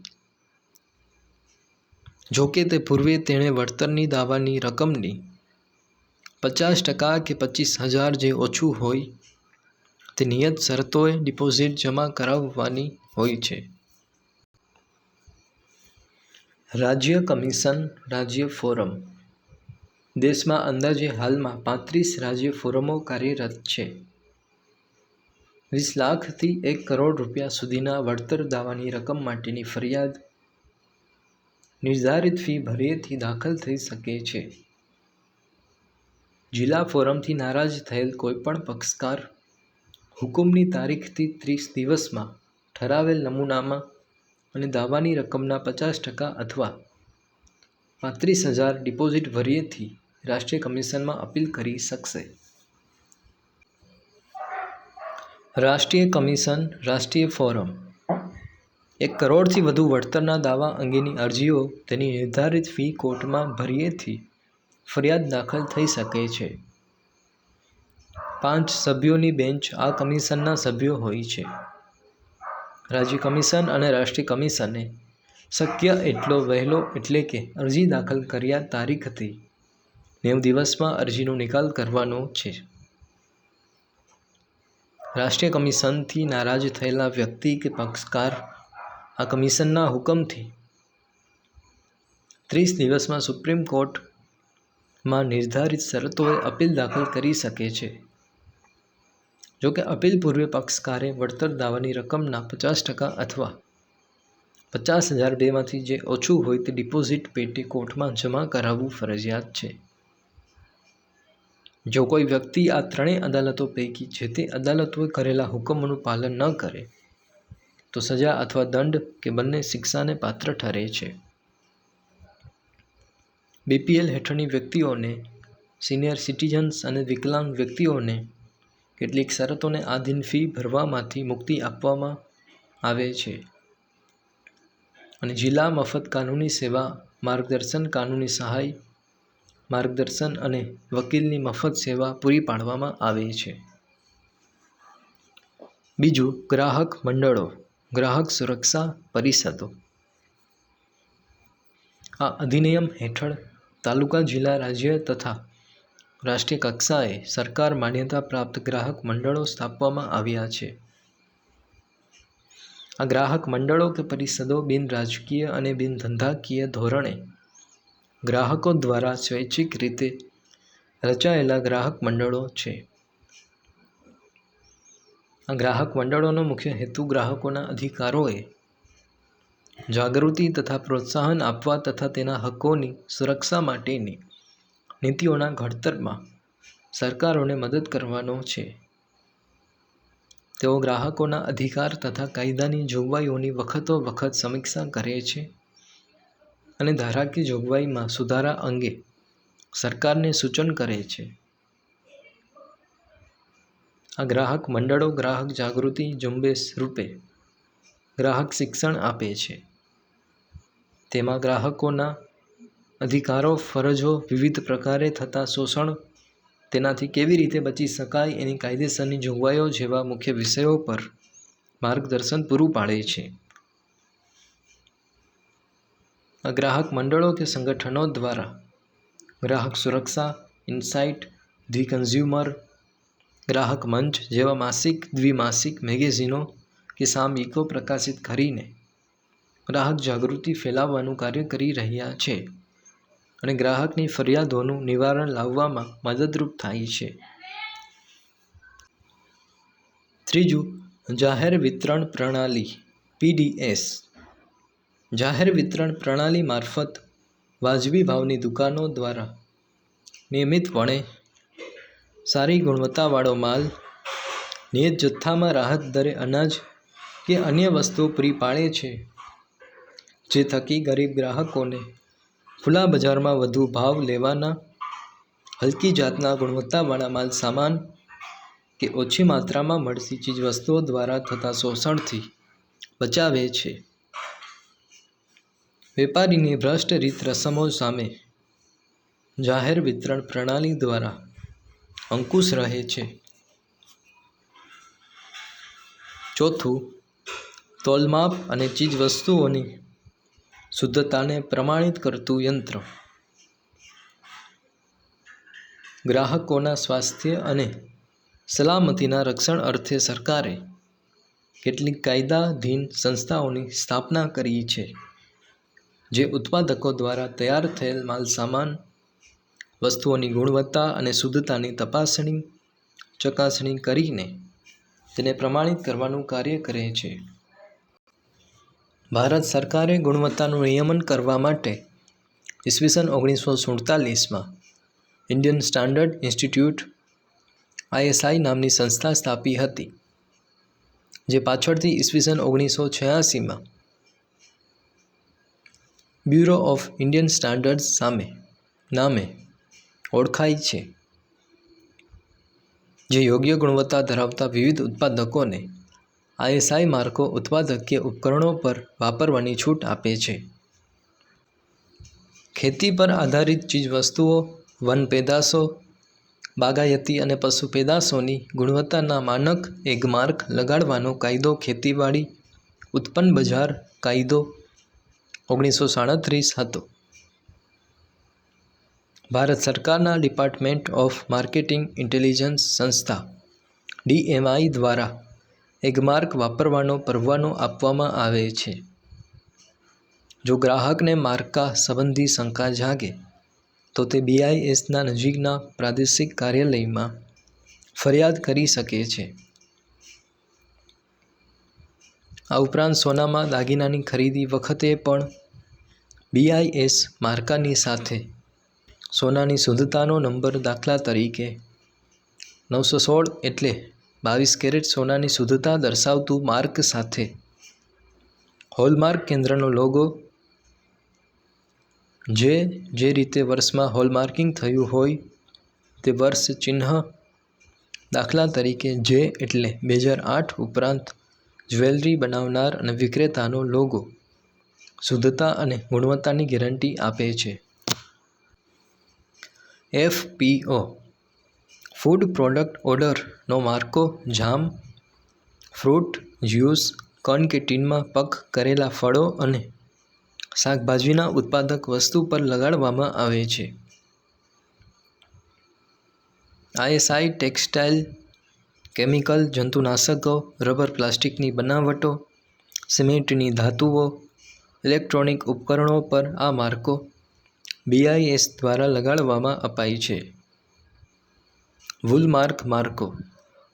જો કે તે પૂર્વે તેણે વળતરની દાવાની રકમની 50% કે 25,000 જે ઓછું હોય તે નિયત શરતોએ ડિપોઝિટ જમા કરાવવાની હોય છે. રાજ્ય કમિશન, રાજ્ય ફોરમ. દેશમાં અંદાજે હાલમાં 35 રાજ્ય ફોરમો કાર્યરત છે. 20 લાખથી 1 કરોડ રૂપિયા સુધીના વળતર દાવાની રકમ માટેની ફરિયાદ નિર્ધારિત ફી ભર્યેથી દાખલ થઈ શકે છે. જિલ્લા ફોરમથી નારાજ થયેલ કોઈપણ પક્ષકાર હુકુમની તારીખથી 30 દિવસમાં ઠરાવેલ નમૂનામાં અને દાવાની રકમના 50% અથવા 35,000 ડિપોઝિટ ભર્યેથી રાષ્ટ્રીય કમિશનમાં અપીલ કરી શકશે. રાષ્ટ્રીય કમિશન રાષ્ટ્રીય ફોરમ 1 કરોડથી વધુ વળતરના દાવા અંગેની અરજીઓ તેની નિર્ધારિત ફી કોર્ટમાં ભર્યેથી ફરિયાદ દાખલ થઈ શકે છે. 5 સભ્યોની બેન્ચ આ કમિશનના સભ્યો હોય છે. રાજ્ય કમિશન અને રાષ્ટ્રીય કમિશને શક્ય એટલો વહેલો એટલે કે અરજી દાખલ કર્યા તારીખથી 90 દિવસમાં અરજીનો નિકાલ કરવાનો છે. રાષ્ટ્રીય કમિશનથી નારાજ થયેલા વ્યક્તિ કે પક્ષકાર આ કમિશનના હુકમથી 30 દિવસમાં સુપ્રીમ કોર્ટમાં નિર્ધારિત શરતોએ અપીલ દાખલ કરી શકે છે. જોકે અપીલ પૂર્વે પક્ષકારે વળતર દાવાની રકમના 50% અથવા 50,000 બેમાંથી જે ઓછું હોય તે ડિપોઝિટ પેટે કોર્ટમાં જમા કરાવવું ફરજિયાત છે. જો કોઈ વ્યક્તિ આ ત્રણેય અદાલતો પૈકી જે તે અદાલતોએ કરેલા હુકમોનું પાલન ન કરે તો સજા અથવા દંડ કે બંને શિક્ષાને પાત્ર ઠરે છે. BPL હેઠળની વ્યક્તિઓને, સિનિયર સિટીઝન્સ અને વિકલાંગ વ્યક્તિઓને કેટલીક શરતોને આધીન ફી ભરવામાંથી મુક્તિ આપવામાં આવે છે અને જિલ્લા મફત કાનૂની સેવા, માર્ગદર્શન, કાનૂની સહાય, માર્ગદર્શન અને વકીલની મફત સેવા પૂરી પાડવામાં આવે છે. બીજું, ગ્રાહક મંડળો, ગ્રાહક સુરક્ષા પરિષદો. આ અધિનિયમ હેઠળ તાલુકા, જિલ્લા, રાજ્ય તથા રાષ્ટ્રીય કક્ષાએ સરકાર માન્યતા પ્રાપ્ત ગ્રાહક મંડળો સ્થાપવામાં આવ્યા છે. આ ગ્રાહક મંડળો કે પરિષદો બિન-રાજકીય અને બિન-ધંધાકીય ધોરણે ગ્રાહકો દ્વારા સ્વૈચ્છિક રીતે રચાયેલા ગ્રાહક મંડળો છે. આ ગ્રાહક મંડળોનો મુખ્ય હેતુ ગ્રાહકોના અધિકારોએ જાગૃતિ તથા પ્રોત્સાહન આપવા તથા તેના હકોની સુરક્ષા માટેની નીતિઓના ઘડતરમાં સરકારોને મદદ કરવાનો છે. તેઓ ગ્રાહકોના અધિકાર તથા કાયદાની જોગવાઈઓની વખતોવખત સમીક્ષા કરે છે અને ધારાકીય જોગવાઈમાં સુધારા અંગે સરકારને સૂચન કરે છે. આ ગ્રાહક મંડળો ગ્રાહક જાગૃતિ ઝુંબેશ રૂપે ગ્રાહક શિક્ષણ આપે છે. તેમાં ગ્રાહકોના અધિકારો, ફરજો, વિવિધ પ્રકારે થતા શોષણ, તેનાથી કેવી રીતે બચી શકાય એની કાયદેસરની જોગવાઈઓ જેવા મુખ્ય વિષયો પર માર્ગદર્શન પૂરું પાડે છે. આ ગ્રાહક મંડળો કે સંગઠનો દ્વારા ગ્રાહક સુરક્ષા, ઇનસાઇટ, ધી કન્ઝ્યુમર, ગ્રાહક મંચ જેવા માસિક, દ્વિમાસિક મેગેઝીનો કે સામયિકો પ્રકાશિત કરીને ગ્રાહક જાગૃતિ ફેલાવવાનું કાર્ય કરી રહ્યા છે અને ગ્રાહકની ફરિયાદોનું નિવારણ લાવવામાં મદદરૂપ થાય છે. ત્રીજું, જાહેર વિતરણ પ્રણાલી PDS. જાહેર વિતરણ પ્રણાલી મારફત વાજબી ભાવની દુકાનો દ્વારા નિયમિતપણે સારી ગુણવત્તાવાળો માલ નિયત જથ્થામાં રાહત દરે અનાજ કે અન્ય વસ્તુઓ પૂરી પાડે છે, જે થકી ગરીબ ગ્રાહકોને ખુલ્લા બજારમાં વધુ ભાવ લેવાના, હલકી જાતના ગુણવત્તાવાળા માલ સામાન કે ઓછી માત્રામાં મળતી ચીજવસ્તુઓ દ્વારા થતા શોષણથી બચાવે છે. વેપારીની ભ્રષ્ટ રીત રસમો સામે જાહેર વિતરણ પ્રણાલી દ્વારા અંકુશ રહે છે. ચોથું, તોલમાપ અને ચીજવસ્તુઓની શુદ્ધતાને પ્રમાણિત કરતું યંત્ર. ગ્રાહકોના સ્વાસ્થ્ય અને સલામતીના રક્ષણ અર્થે સરકારે કેટલીક કાયદાધીન સંસ્થાઓની સ્થાપના કરી છે, જે ઉત્પાદકો દ્વારા તૈયાર થયેલ માલસામાન, વસ્તુઓની ગુણવત્તા અને શુદ્ધતાની તપાસણી, ચકાસણી કરીને તેને પ્રમાણિત કરવાનું કાર્ય કરે છે. ભારત સરકારે ગુણવત્તાનું નિયમન કરવા માટે ઈસવીસન 1947માં ઇન્ડિયન સ્ટાન્ડર્ડ ઇન્સ્ટિટ્યૂટ ISI નામની સંસ્થા સ્થાપી હતી, જે પાછળથી ઈસવીસન 1986માં બ્યુરો ઓફ ઇન્ડિયન સ્ટાન્ડર્ડ્સ નામે ઓળખાય છે, જે યોગ્ય ગુણવત્તા ધરાવતા વિવિધ ઉત્પાદકોને ISI માર્કો ઉત્પાદકીય ઉપકરણો પર વાપરવાની છૂટ આપે છે. ખેતી પર આધારિત ચીજવસ્તુઓ, વન પેદાશો, બાગાયતી અને પશુ પેદાશોની ગુણવત્તાના માનક એગમાર્ક લગાડવાનો કાયદો ખેતીવાડી ઉત્પન્ન બજાર કાયદો 1937 હતો. ભારત સરકારના ડિપાર્ટમેન્ટ ઓફ માર્કેટિંગ ઇન્ટેલિજન્સ સંસ્થા DMI દ્વારા એગમાર્ક વાપરવાનો પરવાનો આપવામાં આવે છે. જો ગ્રાહકને માર્કા સંબંધી શંકા જાગે તો તે BISના નજીકના પ્રાદેશિક કાર્યાલયમાં ફરિયાદ કરી શકે છે. આ ઉપરાંત સોનામાં દાગીનાની ખરીદી વખતે પણ BIS માર્કાની સાથે સોનાની શુદ્ધતાનો નંબર, દાખલા તરીકે 916 એટલે 22 કેરેટ સોનાની શુદ્ધતા દર્શાવતું માર્ક સાથે હોલમાર્ક કેન્દ્રનો લોગો, જે રીતે વર્ષમાં હોલમાર્કિંગ થયું હોય તે વર્ષ ચિહ્ન, દાખલા તરીકે J એટલે 2008 ઉપરાંત જ્વેલરી બનાવનાર અને વિક્રેતાનો લોગો શુદ્ધતા અને ગુણવત્તાની ગેરંટી આપે છે. FPO ફૂડ પ્રોડક્ટ ઓર્ડરનો માર્કો જામ, ફ્રૂટ, જ્યુસ, કણ કે ટીનમાં પક કરેલા ફળો અને શાકભાજીના ઉત્પાદક વસ્તુ પર લગાડવામાં આવે છે. ISI ટેક્સટાઇલ, કેમિકલ, જંતુનાશકો, રબર, પ્લાસ્ટિકની બનાવટો, સિમેન્ટની ધાતુઓ, ઇલેક્ટ્રોનિક ઉપકરણો પર આ માર્કો BIS દ્વારા લગાડવામાં અપાય છે. વૂલમાર્ક માર્કો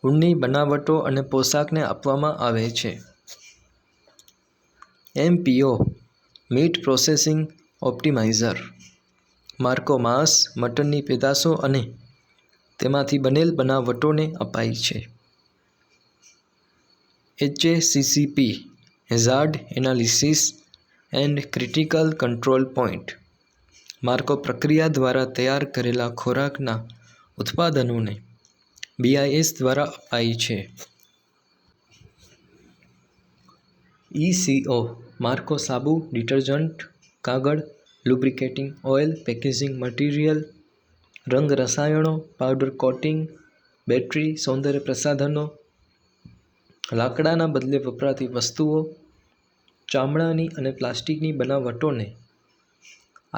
ઊનની બનાવટો અને પોશાકને આપવામાં આવે છે. MPO મીટ પ્રોસેસિંગ ઓપ્ટિમાઇઝર માર્કો માંસ, મટનની પેદાશો અને તેમાંથી બનેલ બનાવટોને અપાય છે. HACCP hazard analysis and critical control point Marco પ્રક્રિયા દ્વારા તૈયાર કરેલા ખોરાકના ઉત્પાદનોને BIS દ્વારા અપાય છે. ECO માર્કો સાબુ, ડિટર્જન્ટ, કાગળ, લુબ્રિકેટિંગ ઓઇલ, પેકેજિંગ મટીરિયલ, રંગ રસાયણો, પાવડર કોટિંગ, બેટરી, સૌંદર્ય પ્રસાધનો, લાકડાના બદલે વપરાતી વસ્તુઓ, ચામડાની અને પ્લાસ્ટિકની બનાવટોને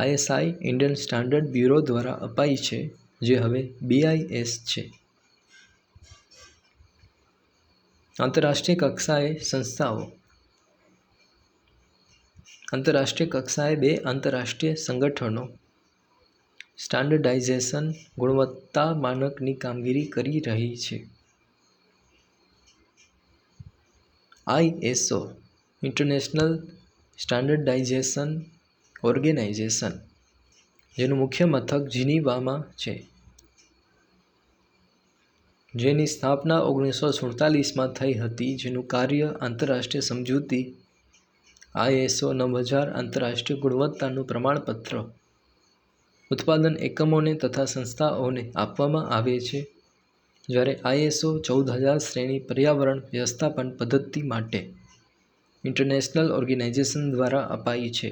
ISI ઇન્ડિયન સ્ટાન્ડર્ડ બ્યુરો દ્વારા અપાય છે, જે હવે BIS છે. આંતરરાષ્ટ્રીય કક્ષાએ સંસ્થાઓ. આંતરરાષ્ટ્રીય કક્ષાએ 2 આંતરરાષ્ટ્રીય સંગઠનો સ્ટાન્ડર્ડાઇઝેશન ગુણવત્તા માનકની કામગીરી કરી રહી છે. ISO ઇન્ટરનેશનલ સ્ટાન્ડર્ડાઇઝેશન ઓર્ગેનાઇઝેશન, જેનું મુખ્ય મથક જીનીવામાં છે, જેની સ્થાપના 1947માં થઈ હતી, જેનું કાર્ય આંતરરાષ્ટ્રીય સમજૂતી ISO 9000 આંતરરાષ્ટ્રીય ગુણવત્તાનું પ્રમાણપત્ર ઉત્પાદન એકમોને તથા સંસ્થાઓને આપવામાં આવે છે, જ્યારે ISO 14000 શ્રેણી પર્યાવરણ વ્યવસ્થાપન પદ્ધતિ માટે ઇન્ટરનેશનલ ઓર્ગેનાઇઝેશન દ્વારા અપાય છે,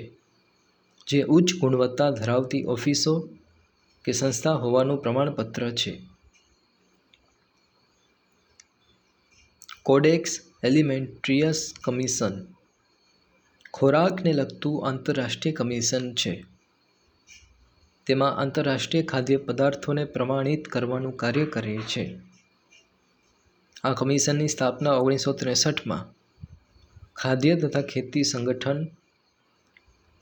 જે ઉચ્ચ ગુણવત્તા ધરાવતી ઓફિસો કે સંસ્થા હોવાનું પ્રમાણપત્ર છે. કોડેક્સ એલિમેન્ટ્રિયસ કમિશન ખોરાકને લગતું આંતરરાષ્ટ્રીય કમિશન છે. તેમાં આંતરરાષ્ટ્રીય ખાદ્ય પદાર્થોને પ્રમાણિત કરવાનું કાર્ય કરે છે. આ કમિશનની સ્થાપના 1963માં ખાદ્ય તથા ખેતી સંગઠન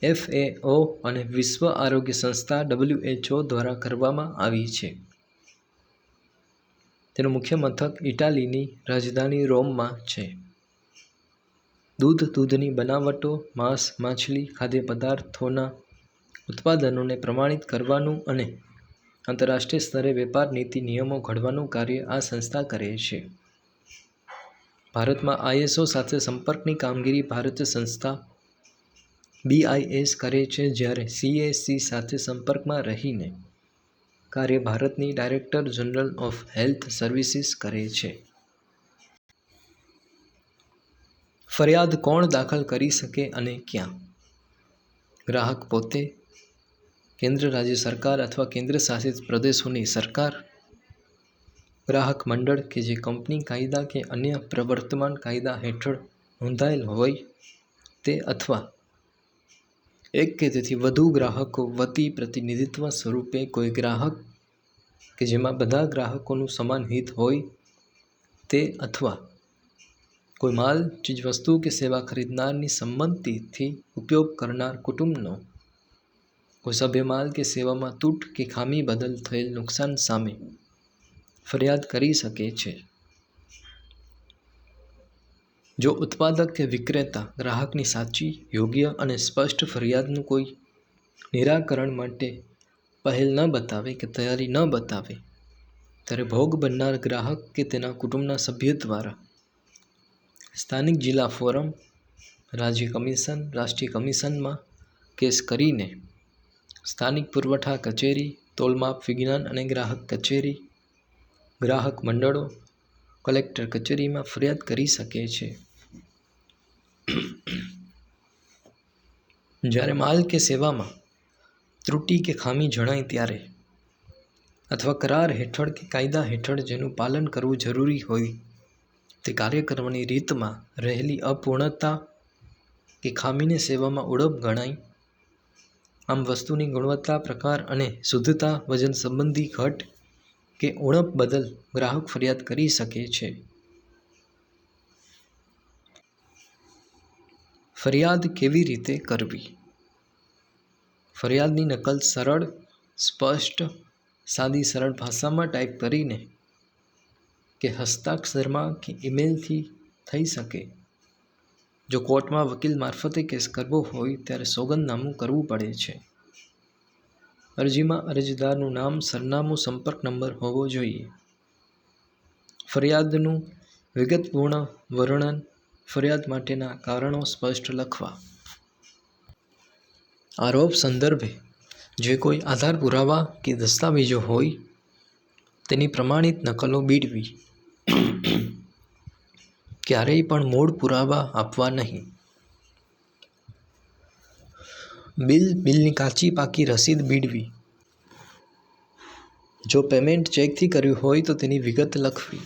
FAO અને વિશ્વ આરોગ્ય સંસ્થા WHO દ્વારા કરવામાં આવી છે. તેનું મુખ્ય મથક ઇટાલીની રાજધાની રોમમાં છે. દૂધની બનાવટો, માંસ, માછલી, ખાદ્ય પદાર્થોના ઉત્પાદનોને પ્રમાણિત કરવાનું અને આંતરરાષ્ટ્રીય સ્તરે વેપાર નીતિ નિયમો ઘડવાનું કાર્ય આ સંસ્થા કરે છે. ભારતમાં ISO સાથે સંપર્કની કામગીરી ભારતીય સંસ્થા BIS કરે છે, જ્યારે CAC સાથે સંપર્કમાં રહીને કાર્ય ભારતની director general of health services કરે છે. ફરિયાદ કોણ દાખલ કરી શકે અને ક્યાં? ગ્રાહક પોતે, કેન્દ્ર રાજ્ય સરકાર અથવા કેન્દ્ર શાસિત પ્રદેશોની સરકાર, ગ્રાહક મંડળ કે જે કંપની કાયદા કે અન્ય પ્રવર્તમાન કાયદા હેઠળ નોંધાયેલ હોય તે, અથવા એક કે તેથી વધુ ગ્રાહકો વતી પ્રતિનિધિત્વ સ્વરૂપે કોઈ ગ્રાહક કે જેમાં બધા ગ્રાહકોનું સમાન હિત હોય તે, અથવા કોઈ માલ, ચીજવસ્તુ કે સેવા ખરીદનારની સંમતિથી ઉપયોગ કરનાર કુટુંબનો કોઈ સભ્ય માલ કે સેવામાં તૂટ કે ખામી બદલ થયેલ નુકસાન સામે ફરિયાદ કરી શકે છે. જો ઉત્પાદક કે વિક્રેતા ગ્રાહકની સાચી, યોગ્ય અને સ્પષ્ટ ફરિયાદનું કોઈ નિરાકરણ માટે પહેલ ન બતાવે કે તૈયારી ન બતાવે, ત્યારે ભોગ બનનાર ગ્રાહક કે તેના કુટુંબના સભ્ય દ્વારા સ્થાનિક જિલ્લા ફોરમ, રાજ્ય કમિશન, રાષ્ટ્રીય કમિશનમાં કેસ કરીને સ્થાનિક પુરવઠા કચેરી, તોલમાપ વિજ્ઞાન અને ગ્રાહક કચેરી, ગ્રાહક મંડળો, કલેક્ટર કચેરીમાં ફરિયાદ કરી શકે છે. જ્યારે માલ કે સેવામાં ત્રુટિ કે ખામી જણાય ત્યારે, અથવા કરાર હેઠળ કે કાયદા હેઠળ જેનું પાલન કરવું જરૂરી હોય તે કાર્ય કરવાની રીતમાં રહેલી અપૂર્ણતા કે ખામીને સેવામાં ઉણપ ગણાય, આમ વસ્તુની ગુણવત્તા, પ્રકાર અને શુદ્ધતા, વજન સંબંધી ઘટ કે ઉણપ બદલ ગ્રાહક ફરિયાદ કરી શકે છે. ફરિયાદ કેવી રીતે કરવી? ફરિયાદની નકલ સરળ, સ્પષ્ટ, સાદી સરળ ભાષામાં ટાઈપ કરીને કે હસ્તાક્ષરમાં કે ઈમેલથી થઈ શકે. જો કોર્ટમાં વકીલ મારફતે કેસ કરવો હોય ત્યારે સોગંદનામું કરવું પડે છે. અરજીમાં અરજદારનું નામ, સરનામું, સંપર્ક નંબર હોવો જોઈએ. ફરિયાદનું વિગતપૂર્ણ વર્ણન, ફરિયાદ માટેના કારણો સ્પષ્ટ લખવા. આરોપ સંદર્ભે જે કોઈ આધાર પુરાવા કે દસ્તાવેજો હોય તેની પ્રમાણિત નકલો બીડવી. ક્યારેય પણ મૂળ પુરાવા આપવા નહીં. બિલની કાચી પાકી રસીદ બીડવી. જો પેમેન્ટ ચેકથી કર્યું હોય તો તેની વિગત લખવી.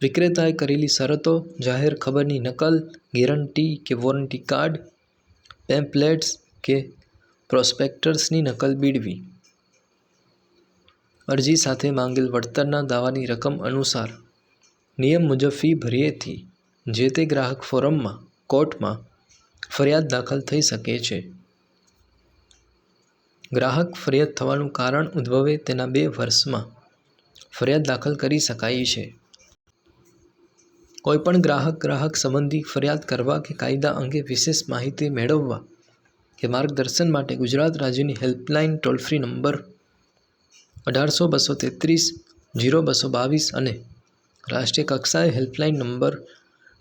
વિક્રેતાએ કરેલી શરતો, જાહેર ખબરની નકલ, ગેરંટી કે વોરંટી કાર્ડ, પેમ્પલેટ્સ કે પ્રોસ્પેક્ટસની નકલ બીડવી. અરજી સાથે માંગેલ વળતરના દાવાની રકમ અનુસાર નિયમ મુજબ ફી ભર્યેથી જે તે ગ્રાહક ફોરમમાં, કોર્ટમાં ફરિયાદ દાખલ થઈ શકે છે. ગ્રાહક ફરિયાદ થવાનું કારણ ઉદ્ભવે તેના 2 વર્ષમાં ફરિયાદ દાખલ કરી શકાય છે. કોઈપણ ગ્રાહક સંબંધી ફરિયાદ કરવા કે કાયદા અંગે વિશેષ માહિતી મેળવવા કે માર્ગદર્શન માટે ગુજરાત રાજ્યની હેલ્પલાઇન ટોલ ફ્રી નંબર 1800-233-0222 અને રાષ્ટ્રીય કક્ષાએ હેલ્પલાઇન નંબર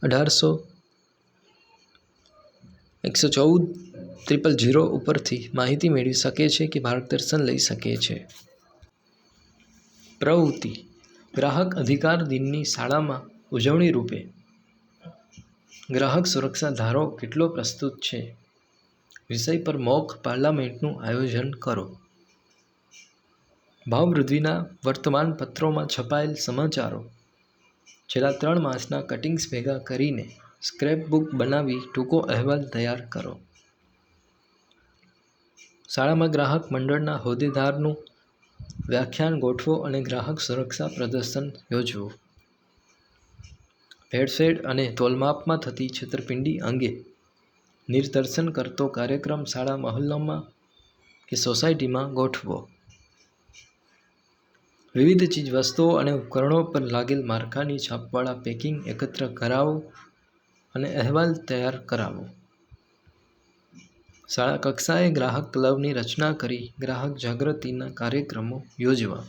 1800-114-000 ઉપરથી માહિતી મેળવી શકે છે કે માર્ગદર્શન લઈ શકે છે. પ્રવૃત્તિ: ગ્રાહક અધિકાર દિનની શાળામાં ઉજવણી રૂપે ગ્રાહક સુરક્ષા ધારો કેટલો પ્રસ્તુત છે વિષય પર મોક પાર્લામેન્ટનું આયોજન કરો. ભાવવૃદ્ધિના વર્તમાનપત્રોમાં છપાયેલ સમાચારો છેલ્લા 3 માસના કટિંગ્સ ભેગા કરીને સ્ક્રેપબુક બનાવી ટૂંકો અહેવાલ તૈયાર કરો. શાળામાં ગ્રાહક મંડળના હોદ્દેદારનું વ્યાખ્યાન ગોઠવો અને ગ્રાહક સુરક્ષા પ્રદર્શન યોજવું. ભેળસેળ અને તોલમાપમાં થતી છેતરપિંડી અંગે નિદર્શન કરતો કાર્યક્રમ શાળા, મહોલ્લામાં કે સોસાયટીમાં ગોઠવો. વિવિધ ચીજવસ્તુઓ અને ઉપકરણો પર લાગેલ મારખાની છાપવાળા પેકિંગ એકત્ર કરાવો અને અહેવાલ તૈયાર કરાવો. શાળા કક્ષાએ ગ્રાહક ક્લબની રચના કરી ગ્રાહક જાગૃતિના કાર્યક્રમો યોજવા.